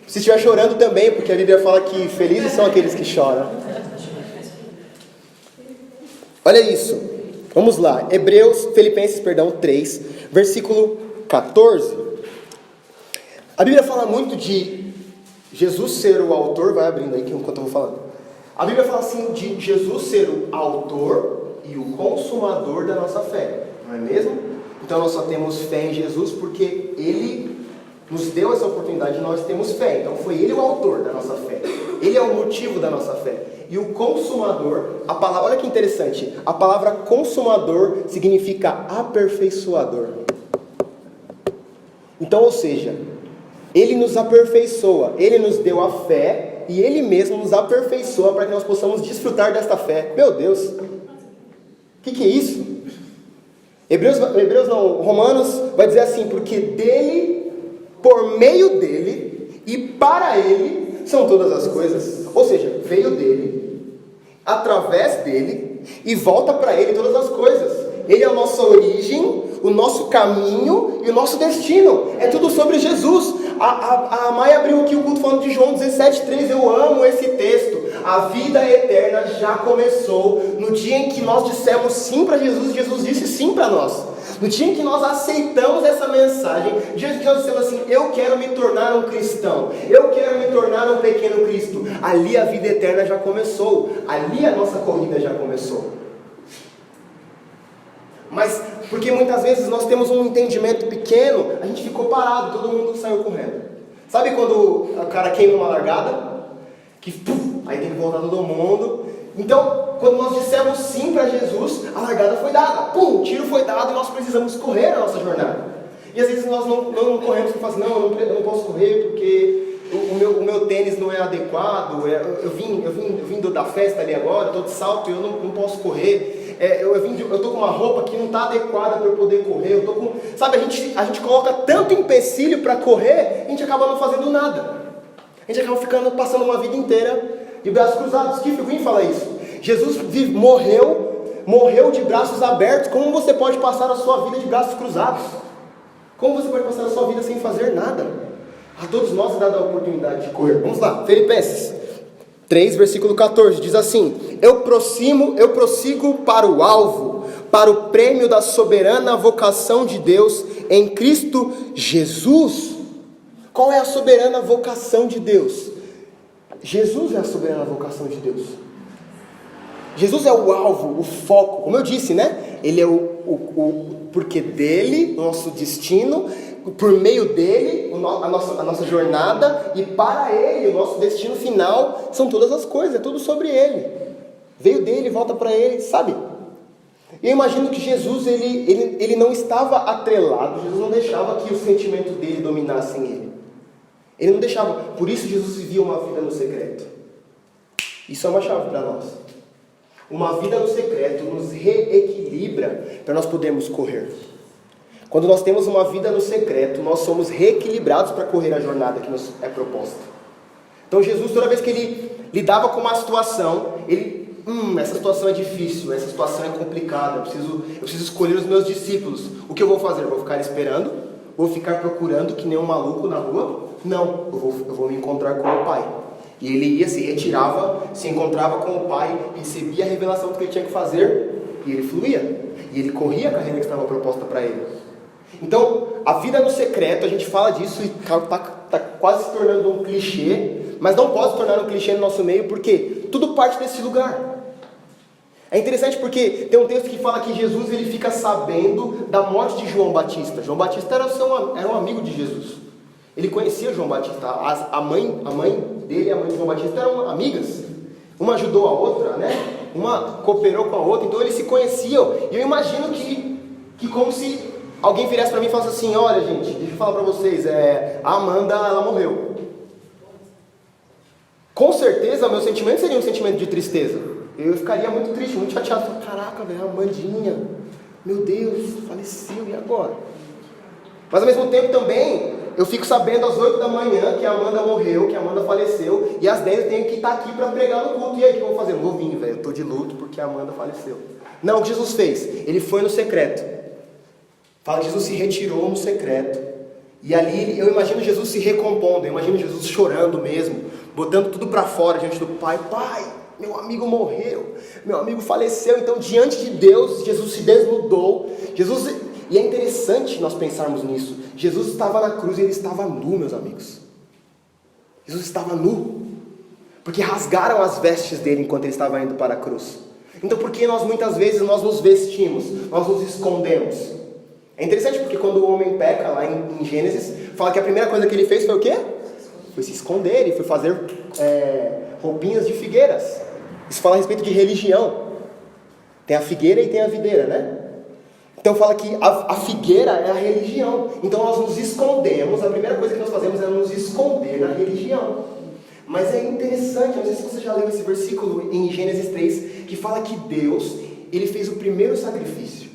Se estiver chorando também, porque a Bíblia fala que felizes são aqueles que choram. Olha isso, vamos lá, Filipenses 3, versículo 14. A Bíblia fala muito de Jesus ser o autor, vai abrindo aí enquanto eu vou falando. A Bíblia fala assim de Jesus ser o autor e o consumador da nossa fé, não é mesmo? Então nós só temos fé em Jesus porque Ele nos deu essa oportunidade e nós temos fé. Então foi Ele o autor da nossa fé, Ele é o motivo da nossa fé. E o consumador, a palavra, olha que interessante, a palavra consumador significa aperfeiçoador. Então, ou seja, Ele nos aperfeiçoa, Ele nos deu a fé e Ele mesmo nos aperfeiçoa para que nós possamos desfrutar desta fé. Meu Deus, o que é isso? Romanos vai dizer assim, porque dele, por meio dele e para ele são todas as coisas. Ou seja, veio dele, através dele e volta para ele todas as coisas. Ele é a nossa origem, o nosso caminho e o nosso destino. É tudo sobre Jesus. A Maia abriu aqui o culto falando de João 17,3. Eu amo esse texto. A vida eterna já começou no dia em que nós dissemos sim para Jesus. Jesus disse sim para nós. No dia em que nós aceitamos essa mensagem, no dia em que nós dissemos assim, eu quero me tornar um cristão, eu quero me tornar um pequeno Cristo, ali a vida eterna já começou, ali a nossa corrida já começou. Mas, porque muitas vezes nós temos um entendimento pequeno, a gente ficou parado, todo mundo saiu correndo. Sabe quando o cara queima uma largada? Que aí tem que voltar todo mundo. Então, quando nós dissemos sim para Jesus, a largada foi dada. O tiro foi dado e nós precisamos correr a nossa jornada. E às vezes nós não corremos porque falamos assim, não, eu não posso correr porque o meu tênis não é adequado, eu vim da festa ali agora, estou de salto e eu não posso correr. Eu estou com uma roupa que não está adequada para eu poder correr. Sabe, a gente coloca tanto empecilho para correr, a gente acaba não fazendo nada. A gente acaba passando uma vida inteira de braços cruzados. Que Wynn fala isso. Jesus morreu de braços abertos. Como você pode passar a sua vida de braços cruzados? Como você pode passar a sua vida sem fazer nada? A todos nós é dada a oportunidade de correr. Vamos lá, Filipenses 3, versículo 14, diz assim: eu prossigo para o alvo, para o prêmio da soberana vocação de Deus em Cristo Jesus. Qual é a soberana vocação de Deus? Jesus é a soberana vocação de Deus. Jesus é o alvo, o foco, como eu disse, né? Ele é porque dele, nosso destino, por meio dele, a nossa jornada, e para ele, o nosso destino final, são todas as coisas, é tudo sobre ele. Veio dele, volta para ele, sabe? E eu imagino que Jesus, ele não estava atrelado, Jesus não deixava que o sentimento dele dominasse ele. Ele não deixava, por isso Jesus vivia uma vida no secreto. Isso é uma chave para nós. Uma vida no secreto nos reequilibra para nós podermos correr. Quando nós temos uma vida no secreto, nós somos reequilibrados para correr a jornada que nos é proposta. Então Jesus, toda vez que ele lidava com uma situação, essa situação é difícil, essa situação é complicada, eu preciso escolher os meus discípulos. O que eu vou fazer? Eu vou ficar esperando? Vou ficar procurando que nem um maluco na rua? Não, eu vou me encontrar com o Pai. E ele ia, se retirava, se encontrava com o Pai, recebia a revelação do que ele tinha que fazer, e ele fluía. E ele corria a carreira que estava proposta para ele. Então, a vida no secreto, a gente fala disso e está quase se tornando um clichê, mas não pode se tornar um clichê no nosso meio, porque tudo parte desse lugar. É interessante porque tem um texto que fala que Jesus ele fica sabendo da morte de João Batista. João Batista era um amigo de Jesus. Ele conhecia João Batista. A mãe dele e a mãe de João Batista eram amigas. Uma ajudou a outra, né? Uma cooperou com a outra. Então eles se conheciam. E eu imagino que como se alguém virasse para mim e falasse assim: olha gente, deixa eu falar para vocês, a Amanda, ela morreu. Com certeza o meu sentimento seria um sentimento de tristeza. Eu ficaria muito triste, muito chateado. Caraca, velho, a Amandinha, meu Deus, faleceu, e agora? Mas ao mesmo tempo também, eu fico sabendo às 8 da manhã que a Amanda morreu, que a Amanda faleceu, e às 10 eu tenho que estar aqui para pregar no culto. E aí, o que eu vou fazer? Não vou vir, velho, eu estou de luto porque a Amanda faleceu. Não, o que Jesus fez? Ele foi no secreto. Fala que Jesus se retirou no secreto. E ali, eu imagino Jesus se recompondo, eu imagino Jesus chorando mesmo, botando tudo para fora diante do Pai. Pai, meu amigo morreu, meu amigo faleceu. Então, diante de Deus, Jesus se desnudou. E é interessante nós pensarmos nisso. Jesus estava na cruz e ele estava nu, meus amigos. Jesus estava nu, porque rasgaram as vestes dele enquanto ele estava indo para a cruz. Então, por que muitas vezes nós nos vestimos, nós nos escondemos? É interessante porque quando o homem peca, lá em Gênesis, fala que a primeira coisa que ele fez foi o quê? Foi se esconder, e foi fazer roupinhas de figueiras. Isso fala a respeito de religião. Tem a figueira e tem a videira, né? Então fala que a figueira é a religião. Então nós nos escondemos, a primeira coisa que nós fazemos é nos esconder na religião. Mas é interessante, não sei se você já leu esse versículo em Gênesis 3, que fala que Deus, ele fez o primeiro sacrifício.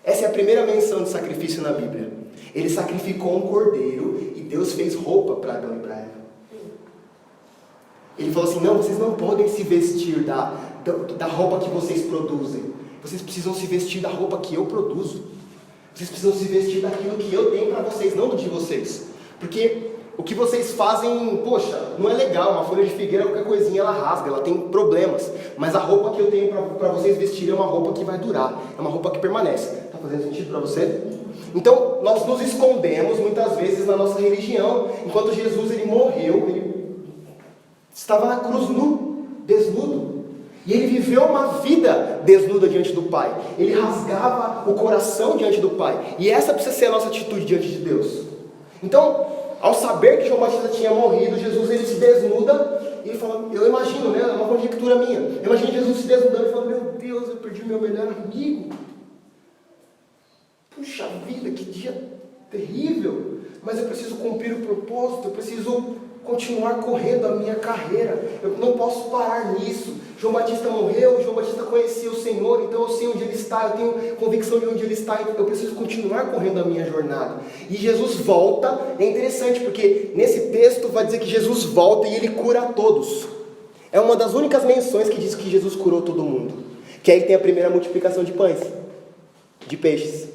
Essa é a primeira menção de sacrifício na Bíblia. Ele sacrificou um cordeiro e Deus fez roupa para Adão e para Eva. Ele falou assim: não, vocês não podem se vestir da roupa que vocês produzem. Vocês precisam se vestir da roupa que eu produzo. Vocês precisam se vestir daquilo que eu tenho para vocês, não do de vocês. Porque o que vocês fazem, poxa, não é legal. Uma folha de figueira, qualquer coisinha, ela rasga, ela tem problemas. Mas a roupa que eu tenho para vocês vestirem é uma roupa que vai durar. É uma roupa que permanece. Está fazendo sentido para você? Então, nós nos escondemos muitas vezes na nossa religião. Enquanto Jesus, ele morreu, ele estava na cruz nu, desnudo. E ele viveu uma vida desnuda diante do Pai. Ele rasgava o coração diante do Pai. E essa precisa ser a nossa atitude diante de Deus. Então, Ao saber que João Batista tinha morrido, Jesus ele se desnuda e ele fala, eu imagino, né? É uma conjectura minha. Eu imagino Jesus se desnudando e falando, meu Deus, eu perdi meu melhor amigo. Puxa vida, que dia terrível. Mas eu preciso cumprir o propósito, eu preciso continuar correndo a minha carreira. Eu não posso parar nisso. João Batista morreu, João Batista conhecia o Senhor, então eu sei onde ele está, eu tenho convicção de onde ele está, eu preciso continuar correndo a minha jornada. E Jesus volta, é interessante, porque nesse texto vai dizer que Jesus volta e ele cura a todos. É uma das únicas menções que diz que Jesus curou todo mundo. Que aí tem a primeira multiplicação de pães, de peixes.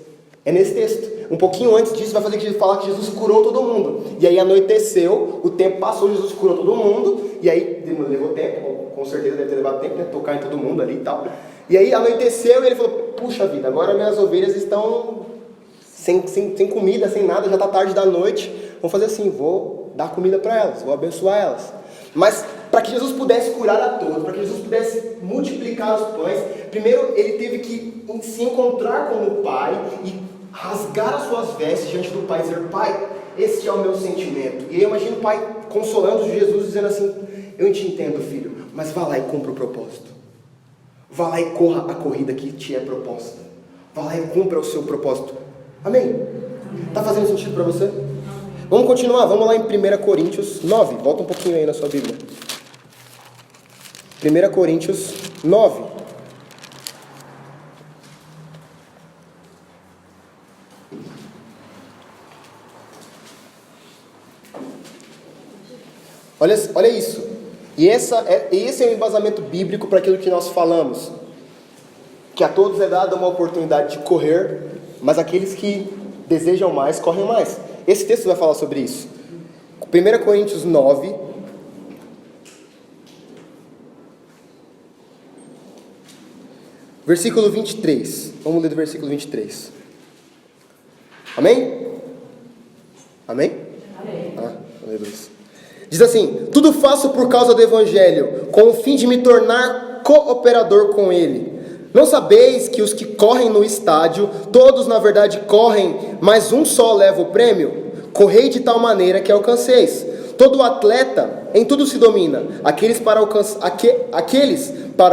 É nesse texto. Um pouquinho antes disso vai fazer que falar que Jesus curou todo mundo. E aí anoiteceu, o tempo passou, Jesus curou todo mundo. E aí levou tempo, com certeza deve ter levado tempo, né? Tocar em todo mundo ali e tal. E aí anoiteceu e ele falou, puxa vida, agora minhas ovelhas estão sem comida, sem nada, já está tarde da noite. Vamos fazer assim, vou dar comida para elas, vou abençoar elas. Mas para que Jesus pudesse curar a todos, para que Jesus pudesse multiplicar os pães, primeiro ele teve que se encontrar com o Pai e rasgar as suas vestes diante do Pai e dizer, Pai, esse é o meu sentimento. E eu imagino o Pai consolando Jesus, dizendo assim, eu te entendo, filho, mas vá lá e cumpra o propósito. Vá lá e corra a corrida que te é proposta. Vá lá e cumpra o seu propósito. Amém? Está fazendo sentido para você? Vamos continuar, vamos lá em 1 Coríntios 9. Volta um pouquinho aí na sua Bíblia. 1 Coríntios 9. Olha isso. E esse é o embasamento bíblico para aquilo que nós falamos. Que a todos é dada uma oportunidade de correr, mas aqueles que desejam mais, correm mais. Esse texto vai falar sobre isso. 1 Coríntios 9. Versículo 23. Vamos ler do versículo 23. Amém? Amém? Amém. Aleluia. Diz assim, tudo faço por causa do Evangelho, com o fim de me tornar cooperador com ele. Não sabeis que os que correm no estádio, todos na verdade correm, mas um só leva o prêmio? Correi de tal maneira que alcanceis. Todo atleta em tudo se domina, aqueles para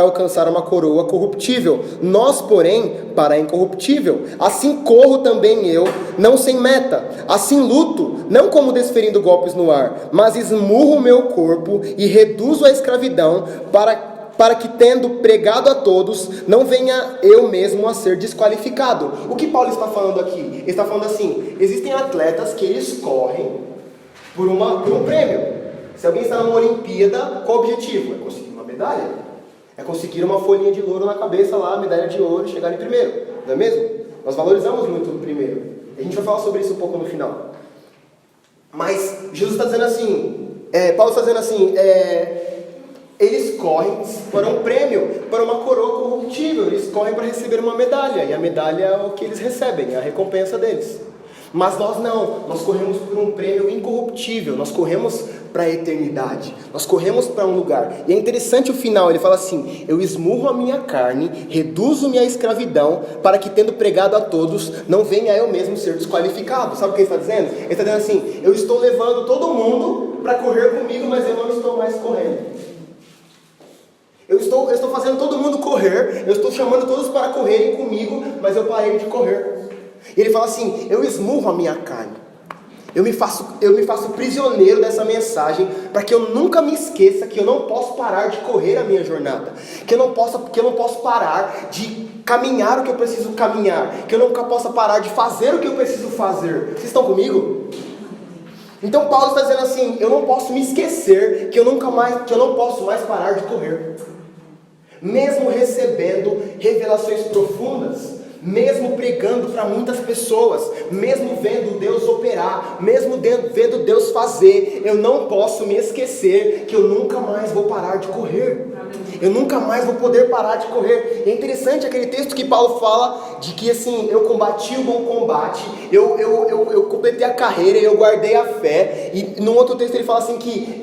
alcançar uma coroa corruptível, nós, porém, para a incorruptível. Assim corro também eu, não sem meta. Assim luto, não como desferindo golpes no ar, mas esmurro o meu corpo e reduzo a escravidão, para que, tendo pregado a todos, não venha eu mesmo a ser desqualificado. O que Paulo está falando aqui? Ele está falando assim, existem atletas que eles correm por um prêmio. Se alguém está numa Olimpíada, qual o objetivo? É conseguir uma medalha. É conseguir uma folhinha de louro na cabeça lá, medalha de ouro, chegar em primeiro. Não é mesmo? Nós valorizamos muito o primeiro. A gente vai falar sobre isso um pouco no final. Mas Jesus está dizendo assim, Paulo está dizendo assim, eles correm para um prêmio, para uma coroa corruptível. Eles correm para receber uma medalha. E a medalha é o que eles recebem, é a recompensa deles. Mas nós não, nós corremos por um prêmio incorruptível, nós corremos para a eternidade, nós corremos para um lugar. E é interessante o final, ele fala assim, eu esmurro a minha carne, reduzo minha escravidão, para que tendo pregado a todos, não venha eu mesmo ser desqualificado. Sabe o que ele está dizendo? Ele está dizendo assim, eu estou levando todo mundo para correr comigo, mas eu não estou mais correndo. Eu estou fazendo todo mundo correr, eu estou chamando todos para correrem comigo, mas eu parei de correr. E ele fala assim, eu esmurro a minha carne, eu me faço prisioneiro dessa mensagem, para que eu nunca me esqueça que eu não posso parar de correr a minha jornada, que eu não posso parar de caminhar o que eu preciso caminhar, que eu nunca possa parar de fazer o que eu preciso fazer. Vocês estão comigo? Então Paulo está dizendo assim, eu não posso me esquecer que eu não posso mais parar de correr, mesmo recebendo revelações profundas, mesmo pregando para muitas pessoas, mesmo vendo Deus operar, mesmo vendo Deus fazer, eu não posso me esquecer que eu nunca mais vou parar de correr. Eu nunca mais vou poder parar de correr. É interessante aquele texto que Paulo fala de que assim, eu combati o bom combate, eu completei a carreira, eu guardei a fé. E no outro texto ele fala assim que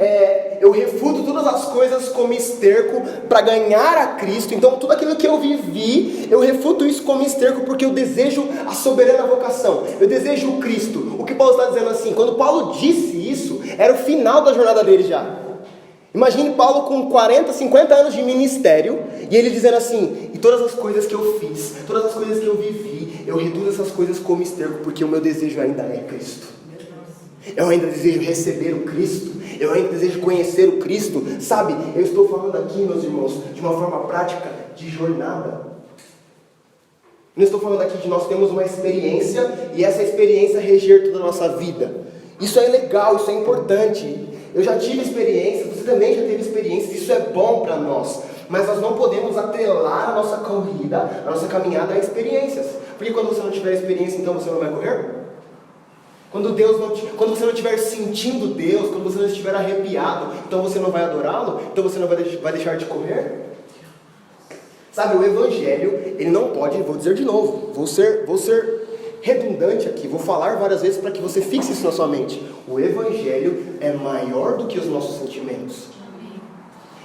eu refuto todas as coisas como esterco para ganhar a Cristo. Então tudo aquilo que eu vivi, eu refuto isso como esterco porque eu desejo a soberana vocação, eu desejo o Cristo. O que Paulo está dizendo assim, quando Paulo disse isso, era o final da jornada dele já. Imagine Paulo com 40, 50 anos de ministério, e ele dizendo assim, e todas as coisas que eu fiz, todas as coisas que eu vivi, eu reduzo essas coisas como esterco, porque o meu desejo ainda é Cristo. Eu ainda desejo receber o Cristo, eu ainda desejo conhecer o Cristo, sabe? Eu estou falando aqui, meus irmãos, de uma forma prática, de jornada. Não estou falando aqui de nós temos uma experiência, e essa experiência reger toda a nossa vida. Isso é legal, isso é importante. Eu já tive experiências, você também já teve experiências, isso é bom para nós. Mas nós não podemos atrelar a nossa corrida, a nossa caminhada a experiências. Porque quando você não tiver experiência, então você não vai correr? Quando você não estiver sentindo Deus, quando você não estiver arrepiado, então você não vai adorá-lo? Então você não vai deixar de correr? Sabe, o Evangelho, ele não pode, vou dizer de novo, vou ser redundante aqui, vou falar várias vezes para que você fixe isso na sua mente. O Evangelho é maior do que os nossos sentimentos.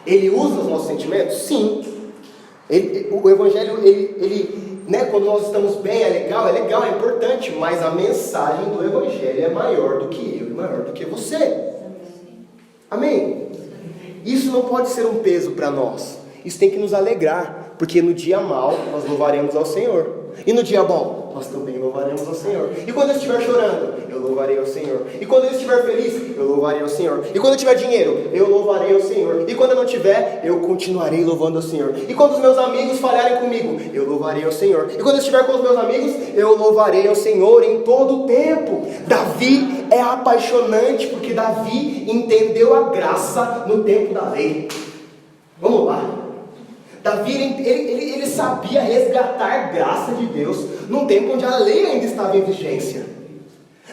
Ele usa os nossos sentimentos? Sim. O Evangelho, né, quando nós estamos bem, é legal, é importante, mas a mensagem do Evangelho é maior do que eu e maior do que você. Amém? Isso não pode ser um peso para nós. Isso tem que nos alegrar, porque no dia mau nós louvaremos ao Senhor. E no dia bom, nós também louvaremos ao Senhor. E quando eu estiver chorando, eu louvarei ao Senhor. E quando eu estiver feliz, eu louvarei ao Senhor. E quando eu tiver dinheiro, eu louvarei ao Senhor. E quando eu não tiver, eu continuarei louvando ao Senhor. E quando os meus amigos falharem comigo, eu louvarei ao Senhor. E quando eu estiver com os meus amigos, eu louvarei ao Senhor em todo o tempo. Davi é apaixonante, porque Davi entendeu a graça no tempo da lei. Vamos lá. Davi, ele sabia resgatar a graça de Deus num tempo onde a lei ainda estava em vigência.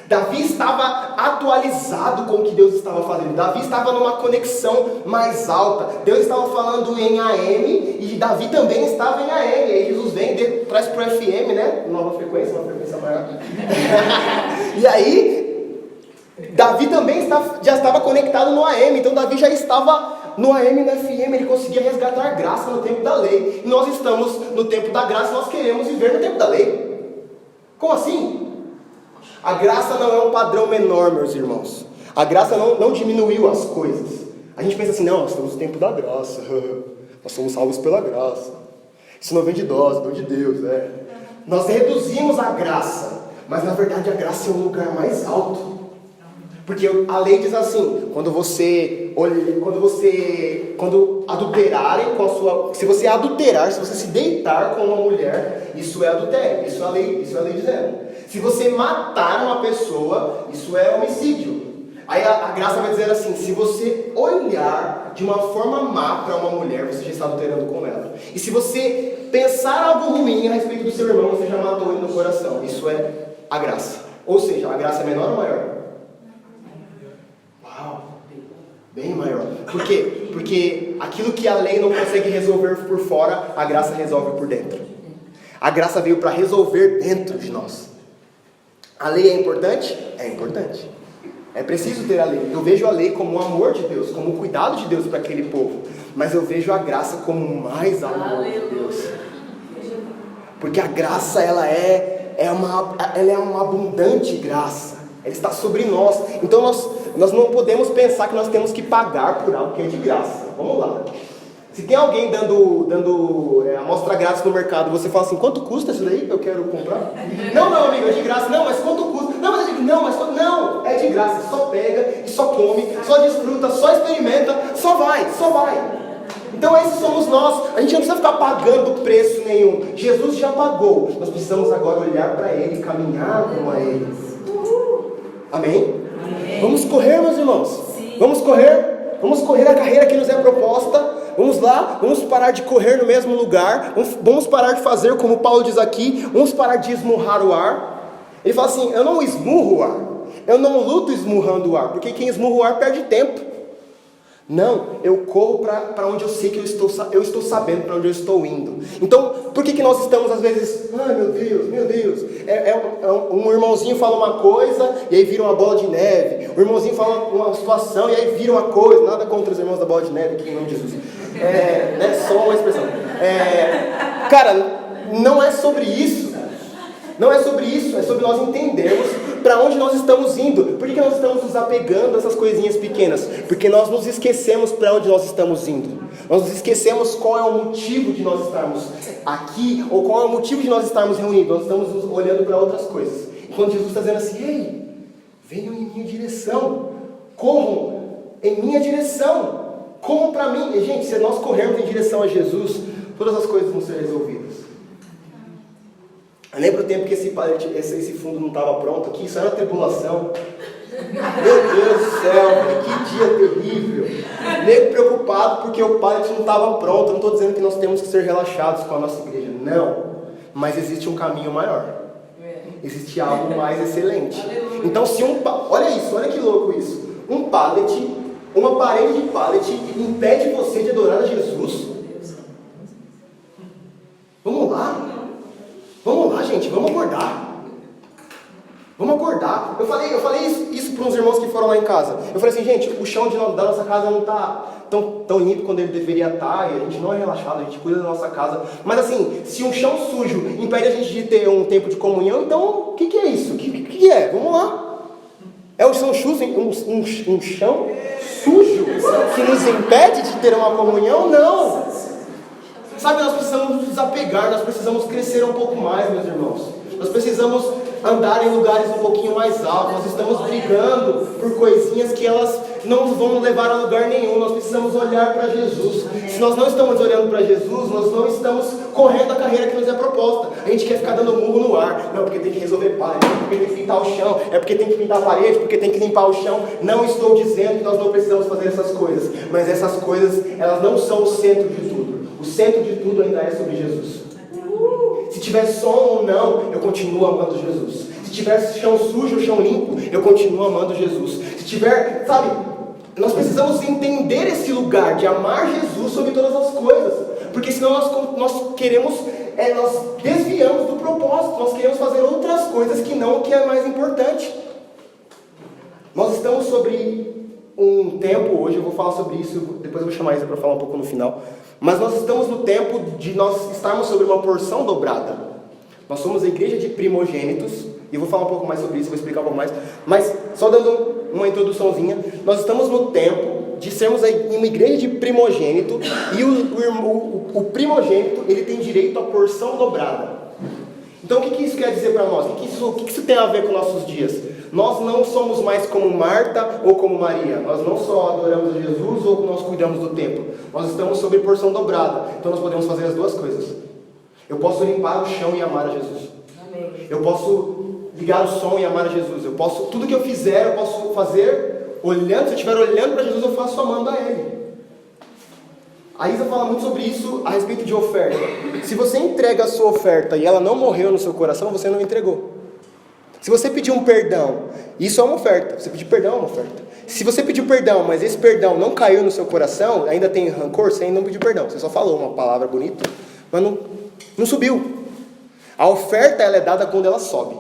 Davi estava atualizado com o que Deus estava fazendo. Davi estava numa conexão mais alta. Deus estava falando em AM e Davi também estava em AM. E aí Jesus vem e traz para o FM, né? Nova frequência, uma frequência maior. E aí, Davi também já estava conectado no AM. Então Davi já estava no AM e no FM, ele conseguia resgatar graça no tempo da lei. E nós estamos no tempo da graça, nós queremos viver no tempo da lei. Como assim? A graça não é um padrão menor, meus irmãos. A graça não diminuiu as coisas. A gente pensa assim, não, nós estamos no tempo da graça. Nós somos salvos pela graça. Isso não vem de nós, vem de Deus, né? Nós reduzimos a graça, mas na verdade a graça é um lugar mais alto. Porque a lei diz assim, quando adulterarem com a sua, se você adulterar, se você se deitar com uma mulher, isso é adultério, isso é a lei dizendo. Se você matar uma pessoa, isso é homicídio. Aí a graça vai dizer assim, se você olhar de uma forma má para uma mulher, você já está adulterando com ela. E se você pensar algo ruim a respeito do seu irmão, você já matou ele no coração. Isso é a graça. Ou seja, a graça é menor ou maior? Bem maior. Por quê? Porque aquilo que a lei não consegue resolver por fora, a graça resolve por dentro. A graça veio para resolver dentro de nós. A lei é importante? É importante. É preciso ter a lei. Eu vejo a lei como o amor de Deus, como o cuidado de Deus para aquele povo. Mas eu vejo a graça como mais amor de Deus. Porque a graça, ela é uma abundante graça. Ela está sobre nós. Então nós não podemos pensar que nós temos que pagar por algo que é de graça. Vamos lá. Se tem alguém dando amostra grátis no mercado, você fala assim, quanto custa isso daí que eu quero comprar? Não, amigo, é de graça. Não, mas quanto custa? Não, é de graça. Só pega, e só come, só desfruta, só experimenta, só vai. Então esses somos nós. A gente não precisa ficar pagando preço nenhum. Jesus já pagou. Nós precisamos agora olhar para Ele e caminhar com Ele. Amém? Vamos correr, meus irmãos. Sim. Vamos correr a carreira que nos é proposta. Vamos lá, vamos parar de correr no mesmo lugar. Vamos parar de fazer como Paulo diz aqui. Vamos parar de esmurrar o ar. Ele fala assim, eu não esmurro o ar. Eu não luto esmurrando o ar. Porque quem esmurra o ar perde tempo. Não, eu corro para onde eu sei que eu estou sabendo para onde eu estou indo. Então, por que nós estamos às vezes, ai meu Deus, um irmãozinho fala uma coisa e aí vira uma bola de neve, o irmãozinho fala uma situação e aí vira uma coisa, nada contra os irmãos da bola de neve aqui em nome de Jesus, né? Só uma expressão. Cara, não é sobre isso. Não é sobre isso, é sobre nós entendermos para onde nós estamos indo. Por que nós estamos nos apegando a essas coisinhas pequenas? Porque nós nos esquecemos para onde nós estamos indo. Nós nos esquecemos qual é o motivo de nós estarmos aqui, ou qual é o motivo de nós estarmos reunidos. Nós estamos olhando para outras coisas. E quando Jesus está dizendo assim, ei, venham em minha direção, corram em minha direção, corram para mim. E, gente, se nós corrermos em direção a Jesus, todas as coisas vão ser resolvidas. Eu lembro o tempo que esse fundo não estava pronto aqui, isso era uma tribulação. Meu Deus do céu, que dia terrível. Nego preocupado porque o pallet não estava pronto. Eu não estou dizendo que nós temos que ser relaxados com a nossa igreja, não. Mas existe um caminho maior. Existe algo mais excelente. Então se olha isso, olha que louco isso. Uma parede de pallet impede você de adorar a Jesus? Vamos lá? Vamos lá, gente, vamos acordar. Vamos acordar. Eu falei isso para uns irmãos que foram lá em casa. Eu falei assim, gente, o chão da nossa casa não está tão limpo quando ele deveria estar, e a gente não é relaxado, a gente cuida da nossa casa. Mas assim, se um chão sujo impede a gente de ter um tempo de comunhão, então o que é isso? O que é? Vamos lá. É um chão sujo que nos impede de ter uma comunhão? Não. Sabe, nós precisamos nos desapegar, nós precisamos crescer um pouco mais, meus irmãos. Nós precisamos andar em lugares um pouquinho mais altos. Nós estamos brigando por coisinhas que elas não vão levar a lugar nenhum. Nós precisamos olhar para Jesus. Se nós não estamos olhando para Jesus, nós não estamos correndo a carreira que nos é proposta. A gente quer ficar dando murro no ar. Não, porque tem que resolver palha, porque tem que pintar o chão, é porque tem que pintar a parede, porque tem que limpar o chão. Não estou dizendo que nós não precisamos fazer essas coisas, mas essas coisas, elas não são o centro de tudo. O centro de tudo ainda é sobre Jesus. Se tiver som ou não, eu continuo amando Jesus. Se tiver chão sujo ou chão limpo, eu continuo amando Jesus. Se tiver, sabe, nós precisamos entender esse lugar de amar Jesus sobre todas as coisas. Porque senão nós queremos, nós desviamos do propósito. Nós queremos fazer outras coisas que não o que é mais importante. Nós estamos sobre um tempo, hoje eu vou falar sobre isso, depois eu vou chamar a Isa para falar um pouco no final. Mas nós estamos no tempo de nós estarmos sobre uma porção dobrada. Nós somos a igreja de primogênitos, e eu vou falar um pouco mais sobre isso, vou explicar um pouco mais. Mas, só dando uma introduçãozinha, nós estamos no tempo de sermos uma igreja de primogênito, e o primogênito, ele tem direito à porção dobrada. Então, o que isso quer dizer para nós? O que isso tem a ver com nossos dias? Nós não somos mais como Marta ou como Maria. Nós não só adoramos a Jesus ou nós cuidamos do templo. Nós estamos sob porção dobrada. Então nós podemos fazer as duas coisas. Eu posso limpar o chão e amar a Jesus. Amém. Eu posso ligar o som e amar a Jesus. Tudo que eu fizer, eu posso fazer olhando. Se eu estiver olhando para Jesus, eu faço amando a Ele. A Isa fala muito sobre isso a respeito de oferta. Se você entrega a sua oferta e ela não morreu no seu coração, você não entregou. Se você pedir um perdão, isso é uma oferta. Você pedir perdão é uma oferta. Se você pediu perdão, mas esse perdão não caiu no seu coração, ainda tem rancor, você ainda não pediu perdão. Você só falou uma palavra bonita, mas não subiu. A oferta, ela é dada quando ela sobe.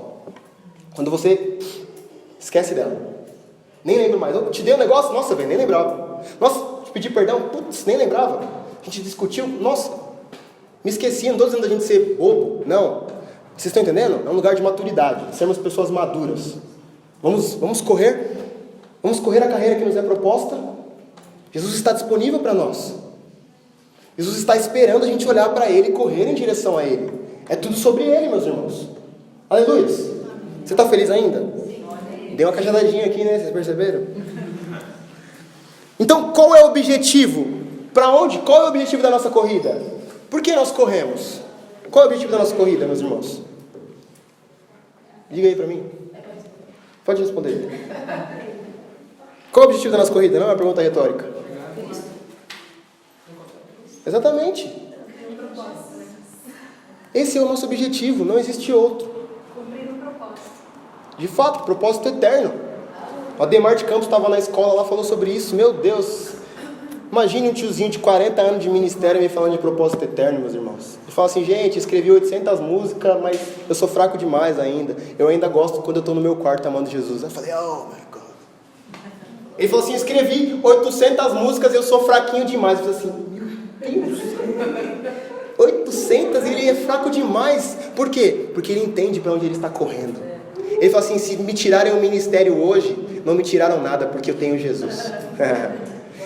Quando você esquece dela. Nem lembro mais. Eu te dei um negócio, nossa, velho, nem lembrava. Nossa, te pedi perdão, putz, nem lembrava. A gente discutiu, nossa, me esqueci, não estou dizendo a gente ser bobo, não. Vocês estão entendendo? É um lugar de maturidade, sermos pessoas maduras. Vamos correr a carreira que nos é proposta. Jesus está disponível para nós. Jesus está esperando a gente olhar para Ele e correr em direção a Ele. É tudo sobre Ele, meus irmãos. Aleluia. Você está feliz ainda? Dei uma cajadadinha aqui, né? Vocês perceberam? Então, qual é o objetivo? Para onde? Qual é o objetivo da nossa corrida? Por que nós corremos? Qual é o objetivo da nossa corrida, meus irmãos? Diga aí para mim. Pode responder. Qual é o objetivo da nossa corrida? Não é uma pergunta retórica. Exatamente. Esse é o nosso objetivo, não existe outro. Cumprir um propósito. De fato, propósito eterno. O Ademar de Campos estava na escola lá, falou sobre isso. Meu Deus, Imagine um tiozinho de 40 anos de ministério me falando de propósito eterno, meus irmãos. Ele fala assim, gente, escrevi 800 músicas, mas eu sou fraco demais ainda. Eu ainda gosto quando eu estou no meu quarto amando Jesus. Eu falei, oh my God. Ele falou assim, escrevi 800 músicas e eu sou fraquinho demais. Eu falei assim, meu Deus. 800 e ele é fraco demais. Por quê? Porque ele entende para onde ele está correndo. Ele fala assim, se me tirarem o ministério hoje, não me tiraram nada, porque eu tenho Jesus.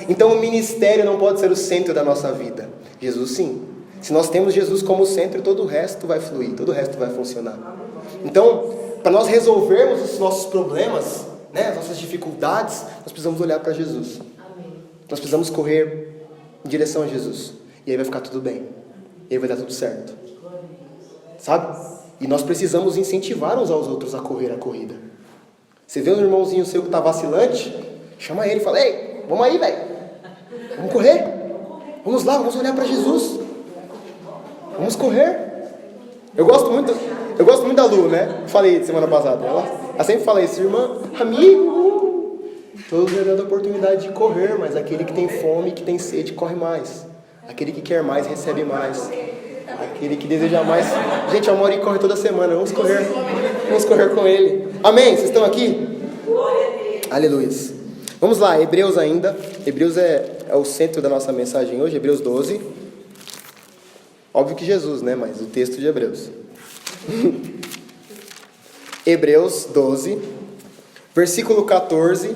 Então o ministério não pode ser o centro da nossa vida. Jesus sim. Se nós temos Jesus como centro, todo o resto vai fluir, todo o resto vai funcionar. Então, para nós resolvermos os nossos problemas, né, as nossas dificuldades, nós precisamos olhar para Jesus. Nós precisamos correr em direção a Jesus. E aí vai ficar tudo bem. E aí vai dar tudo certo. Sabe? E nós precisamos incentivar uns aos outros a correr a corrida. Você vê um irmãozinho seu que está vacilante, chama ele e fala, ei, vamos aí, velho. Vamos correr? Vamos lá, vamos olhar para Jesus. Vamos correr. Eu gosto muito da Lu, né? Falei semana passada. Ela sempre fala isso, irmã, amigo. Todos é dando a oportunidade de correr, mas aquele que tem fome, que tem sede, corre mais. Aquele que quer mais, recebe mais. Aquele que deseja mais. Gente, a Mauri corre toda semana. Vamos correr. Vamos correr com ele. Amém? Vocês estão aqui? Aleluia. Vamos lá, Hebreus ainda. Hebreus é o centro da nossa mensagem hoje, Hebreus 12. Óbvio que Jesus, né? Mas o texto de Hebreus. Hebreus 12, versículo 14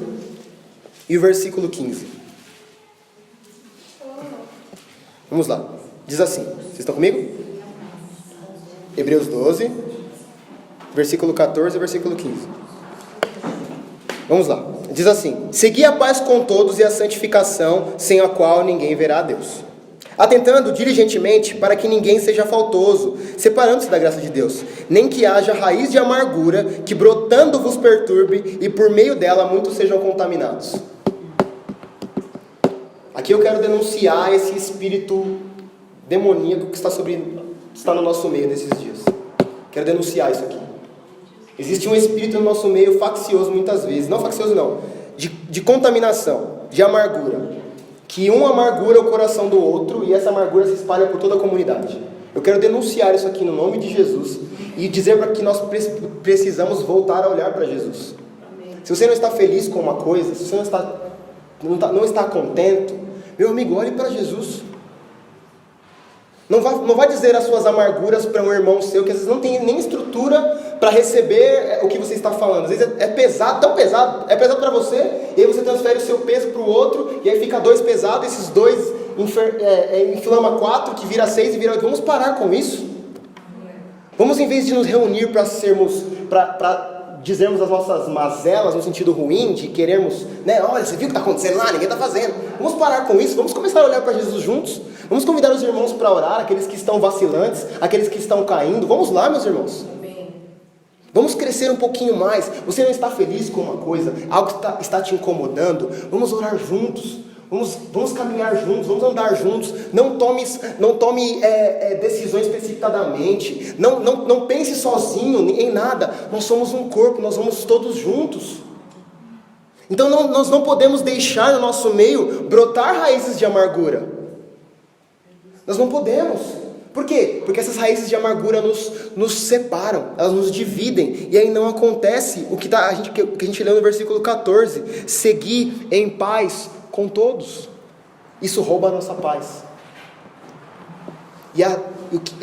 e o versículo 15. Vamos lá. Diz assim, vocês estão comigo? Hebreus 12, versículo 14 e versículo 15. Vamos lá. Diz assim, segui a paz com todos e a santificação, sem a qual ninguém verá a Deus. Atentando diligentemente para que ninguém seja faltoso, separando-se da graça de Deus, nem que haja raiz de amargura, que brotando vos perturbe, e por meio dela muitos sejam contaminados. Aqui eu quero denunciar esse espírito demoníaco que está no nosso meio nesses dias. Quero denunciar isso aqui. Existe um espírito no nosso meio faccioso muitas vezes, não faccioso não, de contaminação, de amargura, que um amargura o coração do outro e essa amargura se espalha por toda a comunidade. Eu quero denunciar isso aqui no nome de Jesus e dizer para que nós precisamos voltar a olhar para Jesus. Amém. Se você não está feliz com uma coisa, se você não está contente, meu amigo, olhe para Jesus. Não vai dizer as suas amarguras para um irmão seu, que às vezes não tem nem estrutura para receber o que você está falando. Às vezes é pesado, tão pesado, é pesado para você, e aí você transfere o seu peso para o outro, e aí fica 2 pesados, esses 2 inflama 4, que vira 6 e vira 8. Vamos parar com isso. Vamos, em vez de nos reunir para dizermos as nossas mazelas no sentido ruim, de querermos, né, olha, você viu o que está acontecendo lá? Ninguém está fazendo. Vamos parar com isso, vamos começar a olhar para Jesus juntos. Vamos convidar os irmãos para orar, aqueles que estão vacilantes, aqueles que estão caindo. Vamos lá, meus irmãos. Vamos crescer um pouquinho mais. Você não está feliz com uma coisa, algo está te incomodando. Vamos orar juntos. Vamos caminhar juntos, vamos andar juntos. Não tome decisões precipitadamente. Não pense sozinho em nada. Nós somos um corpo, nós vamos todos juntos. Então nós não podemos deixar no nosso meio brotar raízes de amargura. Nós não podemos. Por quê? Porque essas raízes de amargura nos separam, elas nos dividem, e aí não acontece o que a gente leu no versículo 14, seguir em paz com todos. Isso rouba a nossa paz. E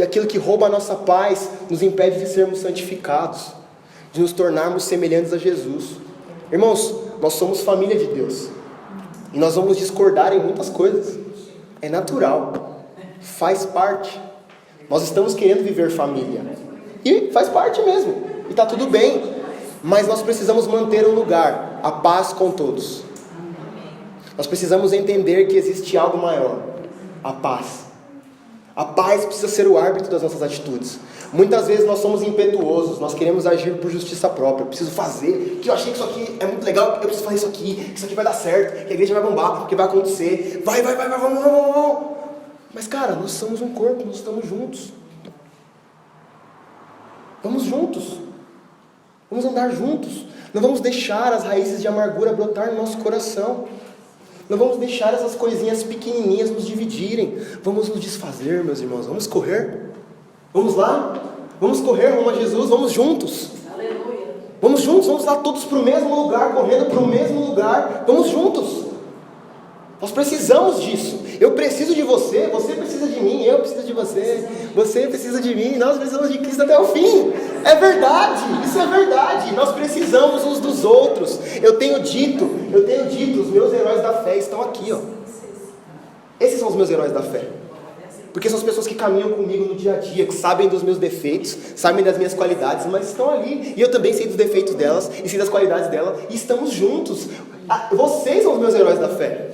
aquilo que rouba a nossa paz nos impede de sermos santificados, de nos tornarmos semelhantes a Jesus. Irmãos, nós somos família de Deus, e nós vamos discordar em muitas coisas, é natural, faz parte. Nós estamos querendo viver família, e faz parte mesmo, e está tudo bem, mas nós precisamos manter um lugar, a paz com todos. Nós precisamos entender que existe algo maior, a paz. A paz precisa ser o árbitro das nossas atitudes. Muitas vezes nós somos impetuosos, nós queremos agir por justiça própria. Eu preciso fazer, que eu achei que isso aqui é muito legal, eu preciso fazer isso aqui vai dar certo, que a igreja vai bombar, que vai acontecer, vamos. Mas cara, nós somos um corpo, nós estamos juntos. Vamos juntos. Vamos andar juntos. Não vamos deixar as raízes de amargura brotar no nosso coração. Não vamos deixar essas coisinhas pequenininhas nos dividirem. Vamos nos desfazer, meus irmãos. Vamos correr. Vamos lá? Vamos correr rumo a Jesus. Vamos juntos. Aleluia. Vamos juntos. Vamos lá todos para o mesmo lugar, correndo para o mesmo lugar. Vamos juntos. Nós precisamos disso. Eu preciso de você. Você precisa de mim. Eu preciso de você. Você precisa de mim. Nós precisamos de Cristo até o fim. É verdade. Isso é verdade. Nós precisamos uns dos outros. Eu tenho dito, os meus heróis da fé estão aqui, ó. Esses são os meus heróis da fé. Porque são as pessoas que caminham comigo no dia a dia, que sabem dos meus defeitos, sabem das minhas qualidades, mas estão ali. E eu também sei dos defeitos delas, e sei das qualidades dela, e estamos juntos. Vocês são os meus heróis da fé.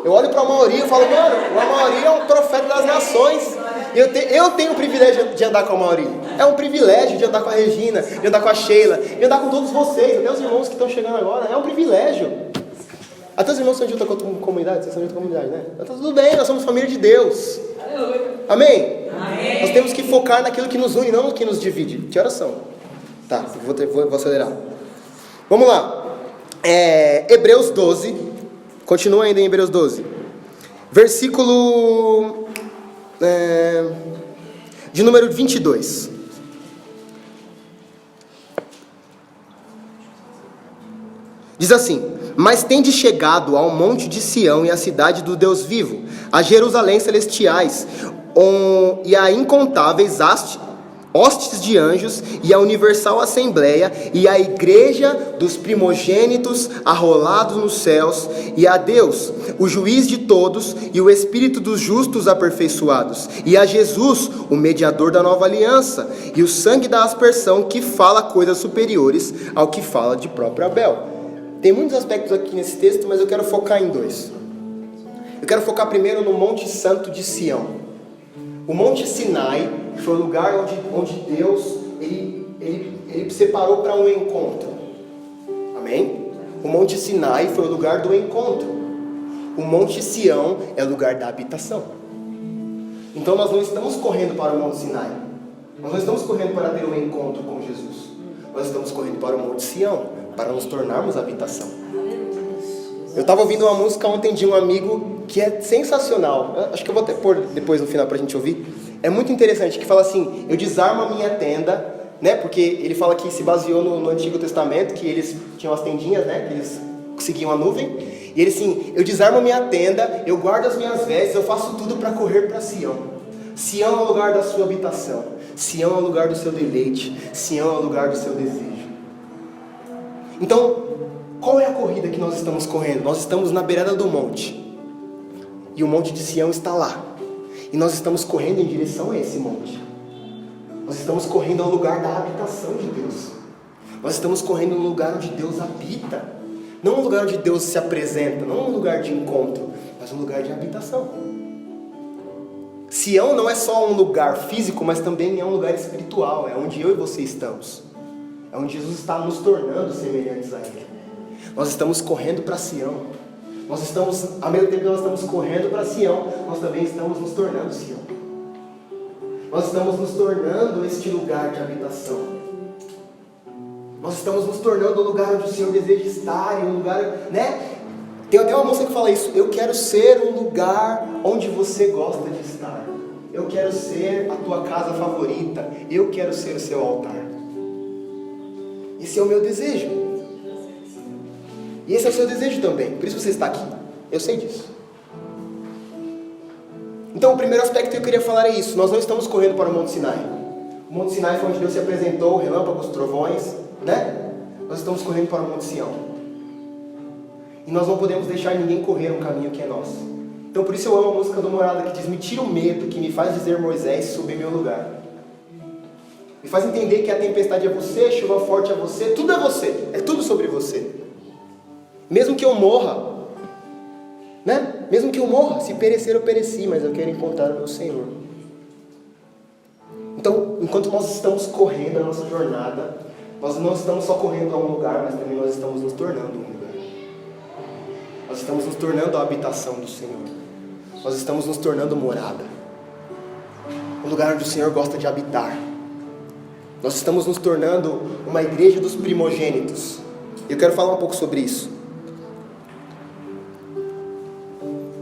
Eu olho para o Amaury e falo, mano, o Amaury é um profeta das nações. Eu tenho o privilégio de andar com o Amaury. É um privilégio de andar com a Regina, de andar com a Sheila, de andar com todos vocês, até os irmãos que estão chegando agora. É um privilégio. Até os irmãos são de outra comunidade, vocês são de outra comunidade, né? Então, tá tudo bem, nós somos família de Deus. Amém? Amém. Nós temos que focar naquilo que nos une, não no que nos divide. Que horas são? Tá, vou acelerar. Vamos lá. Hebreus 12. Continua ainda em Hebreus 12. Versículo de número 22. Diz assim: mas tende chegado ao monte de Sião e à cidade do Deus vivo, a Jerusalém celestiais, e a incontáveis hostes de anjos, e a universal assembleia, e a igreja dos primogênitos arrolados nos céus, e a Deus, o juiz de todos, e o Espírito dos justos aperfeiçoados, e a Jesus, o mediador da nova aliança, e o sangue da aspersão, que fala coisas superiores ao que fala de próprio Abel. Tem muitos aspectos aqui nesse texto, mas eu quero focar em dois. Eu quero focar primeiro no Monte Santo de Sião. O Monte Sinai foi o lugar onde Deus ele separou para um encontro. Amém? O Monte Sinai foi o lugar do encontro. O Monte Sião é o lugar da habitação. Então nós não estamos correndo para o Monte Sinai. Nós não estamos correndo para ter um encontro com Jesus. Nós estamos correndo para o Monte Sião, para nos tornarmos habitação. Eu estava ouvindo uma música ontem de um amigo que é sensacional. Acho que eu vou até pôr depois no final para a gente ouvir. É muito interessante, que fala assim: eu desarmo a minha tenda, né? Porque ele fala que se baseou no Antigo Testamento, que eles tinham as tendinhas, né? Que eles seguiam a nuvem. E ele assim: eu desarmo a minha tenda, eu guardo as minhas vestes, eu faço tudo para correr para Sião. Sião é o lugar da sua habitação. Sião é o lugar do seu deleite. Sião é o lugar do seu desejo. Então, qual é a corrida que nós estamos correndo? Nós estamos na beirada do monte. E o monte de Sião está lá. E nós estamos correndo em direção a esse monte. Nós estamos correndo ao lugar da habitação de Deus. Nós estamos correndo no lugar onde Deus habita. Não um lugar onde Deus se apresenta, não um lugar de encontro, mas um lugar de habitação. Sião não é só um lugar físico, mas também é um lugar espiritual. É onde eu e você estamos. É onde Jesus está nos tornando semelhantes a Ele. Nós estamos correndo para Sião. Nós estamos, ao mesmo tempo que nós estamos correndo para Sião, nós também estamos nos tornando Sião. Nós estamos nos tornando este lugar de habitação. Nós estamos nos tornando o lugar onde o Senhor deseja estar, e um lugar, né? Tem até uma moça que fala isso: eu quero ser um lugar onde você gosta de estar. Eu quero ser a tua casa favorita. Eu quero ser o seu altar. Esse é o meu desejo. E esse é o seu desejo também. Por isso você está aqui. Eu sei disso. Então o primeiro aspecto que eu queria falar é isso. Nós não estamos correndo para o Monte Sinai. O Monte Sinai foi onde Deus se apresentou, relâmpagos, trovões, né? Nós estamos correndo para o Monte Sião. E nós não podemos deixar ninguém correr um caminho que é nosso. Então por isso eu amo a música do Morada, que diz: me tira o medo, que me faz dizer Moisés, subir meu lugar. Me faz entender que a tempestade é você, a chuva forte é você, tudo é você, é tudo sobre você. Mesmo que eu morra, né? Mesmo que eu morra, se perecer eu pereci, mas eu quero encontrar o meu Senhor. Então, enquanto nós estamos correndo a nossa jornada, nós não estamos só correndo a um lugar, mas também nós estamos nos tornando um lugar. Nós estamos nos tornando a habitação do Senhor. Nós estamos nos tornando morada. Um lugar onde o Senhor gosta de habitar. Nós estamos nos tornando uma igreja dos primogênitos. Eu quero falar um pouco sobre isso.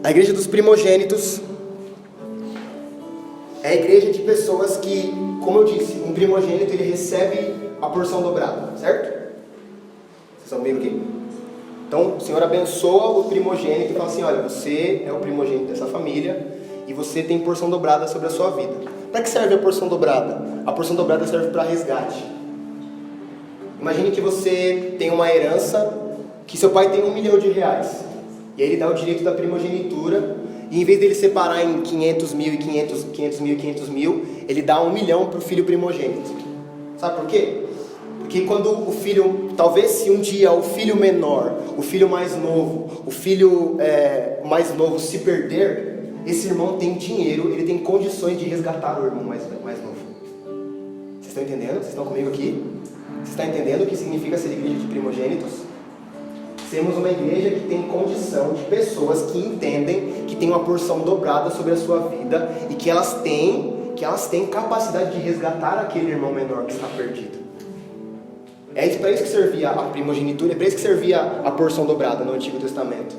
A igreja dos primogênitos é a igreja de pessoas que, como eu disse, um primogênito ele recebe a porção dobrada, certo? Vocês estão comigo aqui? Então o Senhor abençoa o primogênito e fala assim: olha, você é o primogênito dessa família e você tem porção dobrada sobre a sua vida. Para que serve a porção dobrada? A porção dobrada serve para resgate. Imagine que você tem uma herança, que seu pai tem R$1 milhão, e aí ele dá o direito da primogenitura, e em vez dele separar em 500 mil e 500 mil, ele dá R$1 milhão para o filho primogênito. Sabe por quê? Porque quando o filho, talvez se um dia o filho menor, o filho mais novo, o filho mais novo se perder, esse irmão tem dinheiro, ele tem condições de resgatar o irmão mais novo. Vocês estão entendendo? Vocês estão comigo aqui? Você está entendendo o que significa ser igreja de primogênitos? Sermos uma igreja que tem condição de pessoas que entendem que tem uma porção dobrada sobre a sua vida e que elas têm capacidade de resgatar aquele irmão menor que está perdido. É para isso que servia a primogenitura, é para isso que servia a porção dobrada no Antigo Testamento.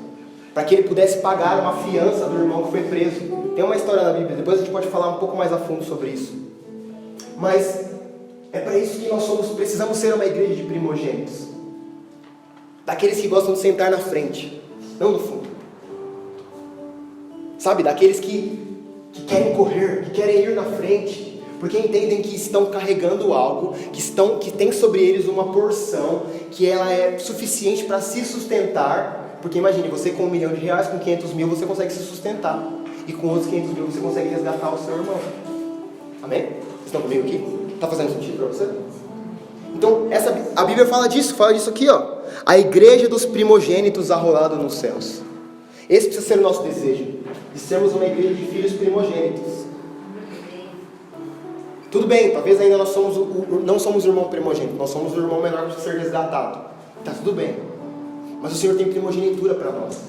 Para que ele pudesse pagar uma fiança do irmão que foi preso. Tem uma história na Bíblia, depois a gente pode falar um pouco mais a fundo sobre isso. Mas é para isso que nós precisamos ser uma igreja de primogênitos. Daqueles que gostam de sentar na frente, não no fundo. Sabe, daqueles que querem correr, que querem ir na frente, porque entendem que estão carregando algo, que tem sobre eles uma porção, que ela é suficiente para se sustentar. Porque imagine, você com R$1 milhão, com 500 mil, você consegue se sustentar. E com outros 500 mil, você consegue resgatar o seu irmão. Amém? Vocês estão comigo aqui? Está fazendo sentido para você? Então, a Bíblia fala disso aqui, ó. A igreja dos primogênitos arrolada nos céus. Esse precisa ser o nosso desejo, de sermos uma igreja de filhos primogênitos. Tudo bem, talvez ainda nós não somos o irmão primogênito, nós somos o irmão menor que precisa ser resgatado. Tá tudo bem. Mas o Senhor tem primogenitura para nós.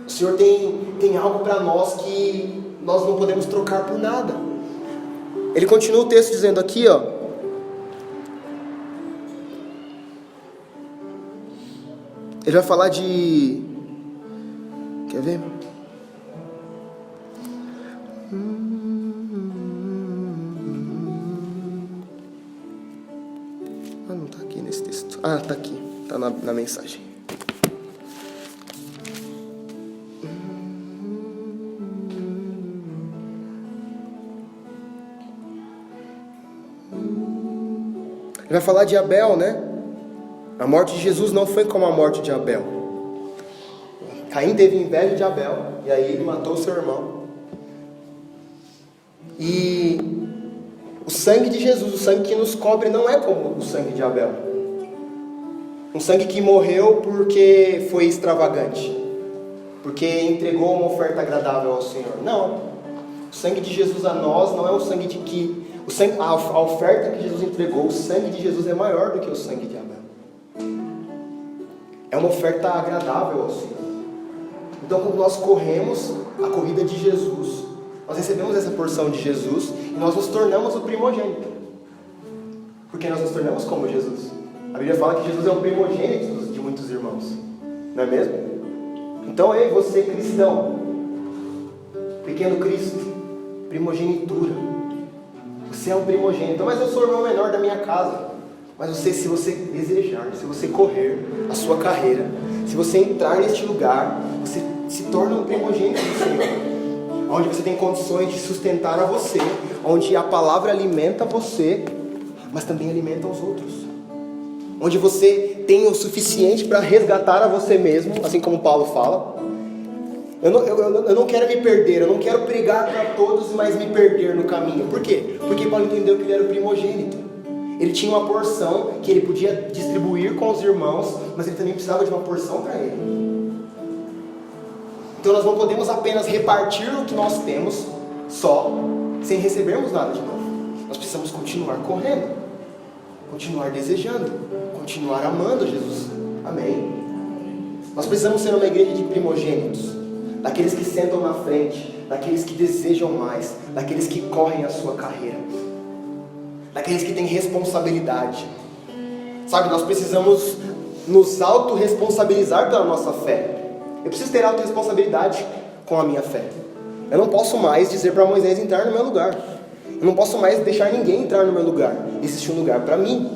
O Senhor tem algo para nós que nós não podemos trocar por nada. Ele continua o texto dizendo aqui, ó. Ele vai falar de... Quer ver? Não está aqui nesse texto. Está aqui. Está na mensagem. Ele vai falar de Abel, né? A morte de Jesus não foi como a morte de Abel. Caim teve inveja de Abel, e aí ele matou o seu irmão. E o sangue de Jesus, o sangue que nos cobre, não é como o sangue de Abel. Um sangue que morreu porque foi extravagante, porque entregou uma oferta agradável ao Senhor. Não. O sangue de Jesus a nós não é o sangue de que... A oferta que Jesus entregou, o sangue de Jesus é maior do que o sangue de Abel. É uma oferta agradável ao Senhor. Então, quando nós corremos a corrida de Jesus, nós recebemos essa porção de Jesus e nós nos tornamos o primogênito. Porque nós nos tornamos como Jesus. A Bíblia fala que Jesus é o primogênito de muitos irmãos. Não é mesmo? Então, eu e você, cristão, pequeno Cristo, primogenitura. Você é um primogênito. Mas eu sou o irmão menor da minha casa. Mas se você desejar, se você correr a sua carreira, se você entrar neste lugar, você se torna um primogênito do Senhor. Onde você tem condições de sustentar a você, onde a palavra alimenta você, mas também alimenta os outros. Onde você tem o suficiente para resgatar a você mesmo, assim como Paulo fala. Eu não quero me perder, eu não quero pregar para todos, mas me perder no caminho. Por quê? Porque Paulo entendeu que ele era o primogênito. Ele tinha uma porção que ele podia distribuir com os irmãos, mas ele também precisava de uma porção para ele. Então nós não podemos apenas repartir o que nós temos só, sem recebermos nada de novo. Nós precisamos continuar correndo, continuar desejando, continuar amando Jesus. Amém? Nós precisamos ser uma igreja de primogênitos. Daqueles que sentam na frente, daqueles que desejam mais, daqueles que correm a sua carreira, daqueles que têm responsabilidade. Sabe, nós precisamos nos autorresponsabilizar pela nossa fé. Eu preciso ter autorresponsabilidade com a minha fé. Eu não posso mais dizer para Moisés entrar no meu lugar. Eu não posso mais deixar ninguém entrar no meu lugar. Existe um lugar para mim.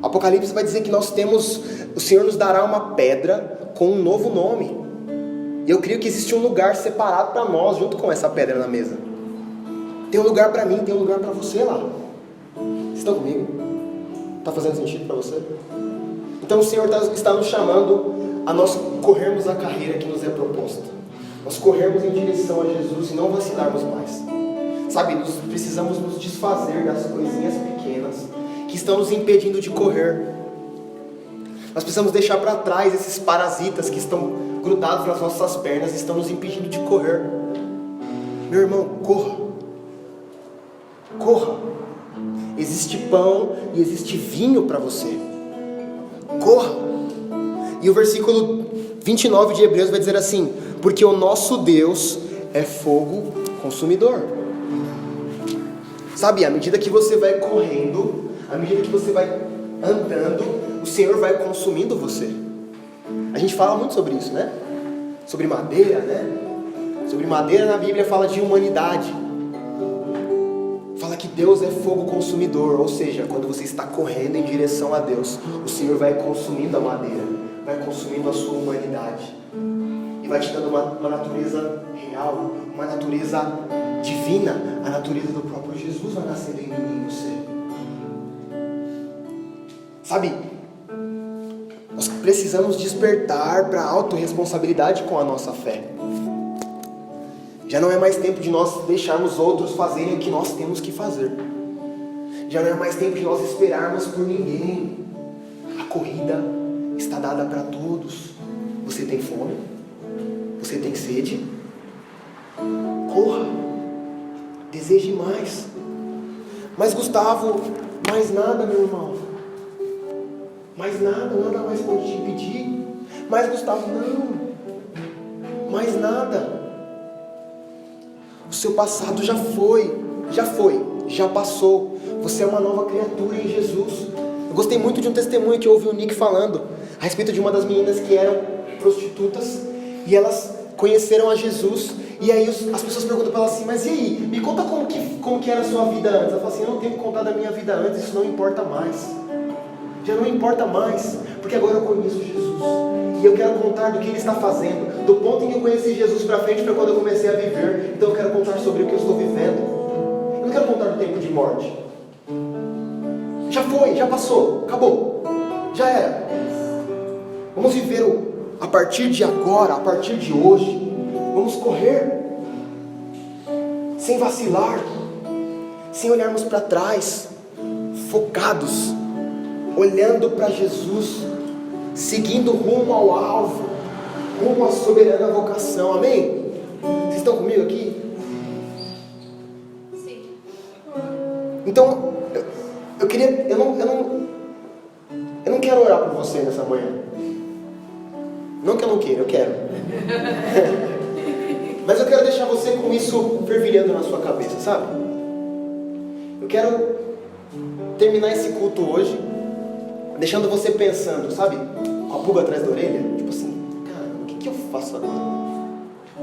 Apocalipse vai dizer que o Senhor nos dará uma pedra com um novo nome. E eu creio que existe um lugar separado para nós, junto com essa pedra na mesa. Tem um lugar para mim, tem um lugar para você lá. Vocês estão comigo? Está fazendo sentido para você? Então o Senhor está nos chamando a nós corrermos a carreira que nos é proposta. Nós corrermos em direção a Jesus e não vacilarmos mais. Sabe, nós precisamos nos desfazer das coisinhas pequenas que estão nos impedindo de correr. Nós precisamos deixar para trás esses parasitas que estão grudados nas nossas pernas e estão nos impedindo de correr. Meu irmão, corra. Corra. Existe pão e existe vinho para você. Corra. E o versículo 29 de Hebreus vai dizer assim: porque o nosso Deus é fogo consumidor. Sabe, à medida que você vai correndo, à medida que você vai andando, o Senhor vai consumindo você. A gente fala muito sobre isso, né? Sobre madeira, né? Sobre madeira na Bíblia fala de humanidade. Fala que Deus é fogo consumidor, ou seja, quando você está correndo em direção a Deus, o Senhor vai consumindo a madeira, vai consumindo a sua humanidade e vai te dando uma natureza real, uma natureza divina. A natureza do próprio Jesus vai nascendo em mim e em você. Sabe, nós precisamos despertar para a autorresponsabilidade com a nossa fé. Já não é mais tempo de nós deixarmos outros fazerem o que nós temos que fazer. Já não é mais tempo de nós esperarmos por ninguém. A corrida está dada para todos. Você tem fome? Você tem sede? Corra. Deseje mais. Mas Gustavo, mais nada, meu irmão. Mais nada, nada mais pode te impedir. Mas Gustavo, não. Mais nada. O seu passado já passou. Você é uma nova criatura em Jesus. Eu gostei muito de um testemunho que eu ouvi o Nick falando a respeito de uma das meninas que eram prostitutas e elas conheceram a Jesus. E aí as pessoas perguntam para ela assim: mas e aí? Me conta como que era a sua vida antes. Ela fala assim: eu não tenho que contar da minha vida antes, isso não importa mais. Já não importa mais, porque agora eu conheço Jesus. E eu quero contar do que Ele está fazendo, do ponto em que eu conheci Jesus para frente, para quando eu comecei a viver. Então eu quero contar sobre o que eu estou vivendo. Eu não quero contar do tempo de morte. Já foi, já passou, acabou, já era. Vamos viver a partir de agora, a partir de hoje. Vamos correr, sem vacilar, sem olharmos para trás, focados, olhando para Jesus, seguindo rumo ao alvo, rumo à soberana vocação. Amém? Vocês estão comigo aqui? Sim. Então, eu não quero orar por você nessa manhã. Não que eu não queira, eu quero. Mas eu quero deixar você com isso fervilhando na sua cabeça, sabe? Eu quero terminar esse culto hoje deixando você pensando, sabe? Com a pulga atrás da orelha. Tipo assim, cara, o que eu faço agora?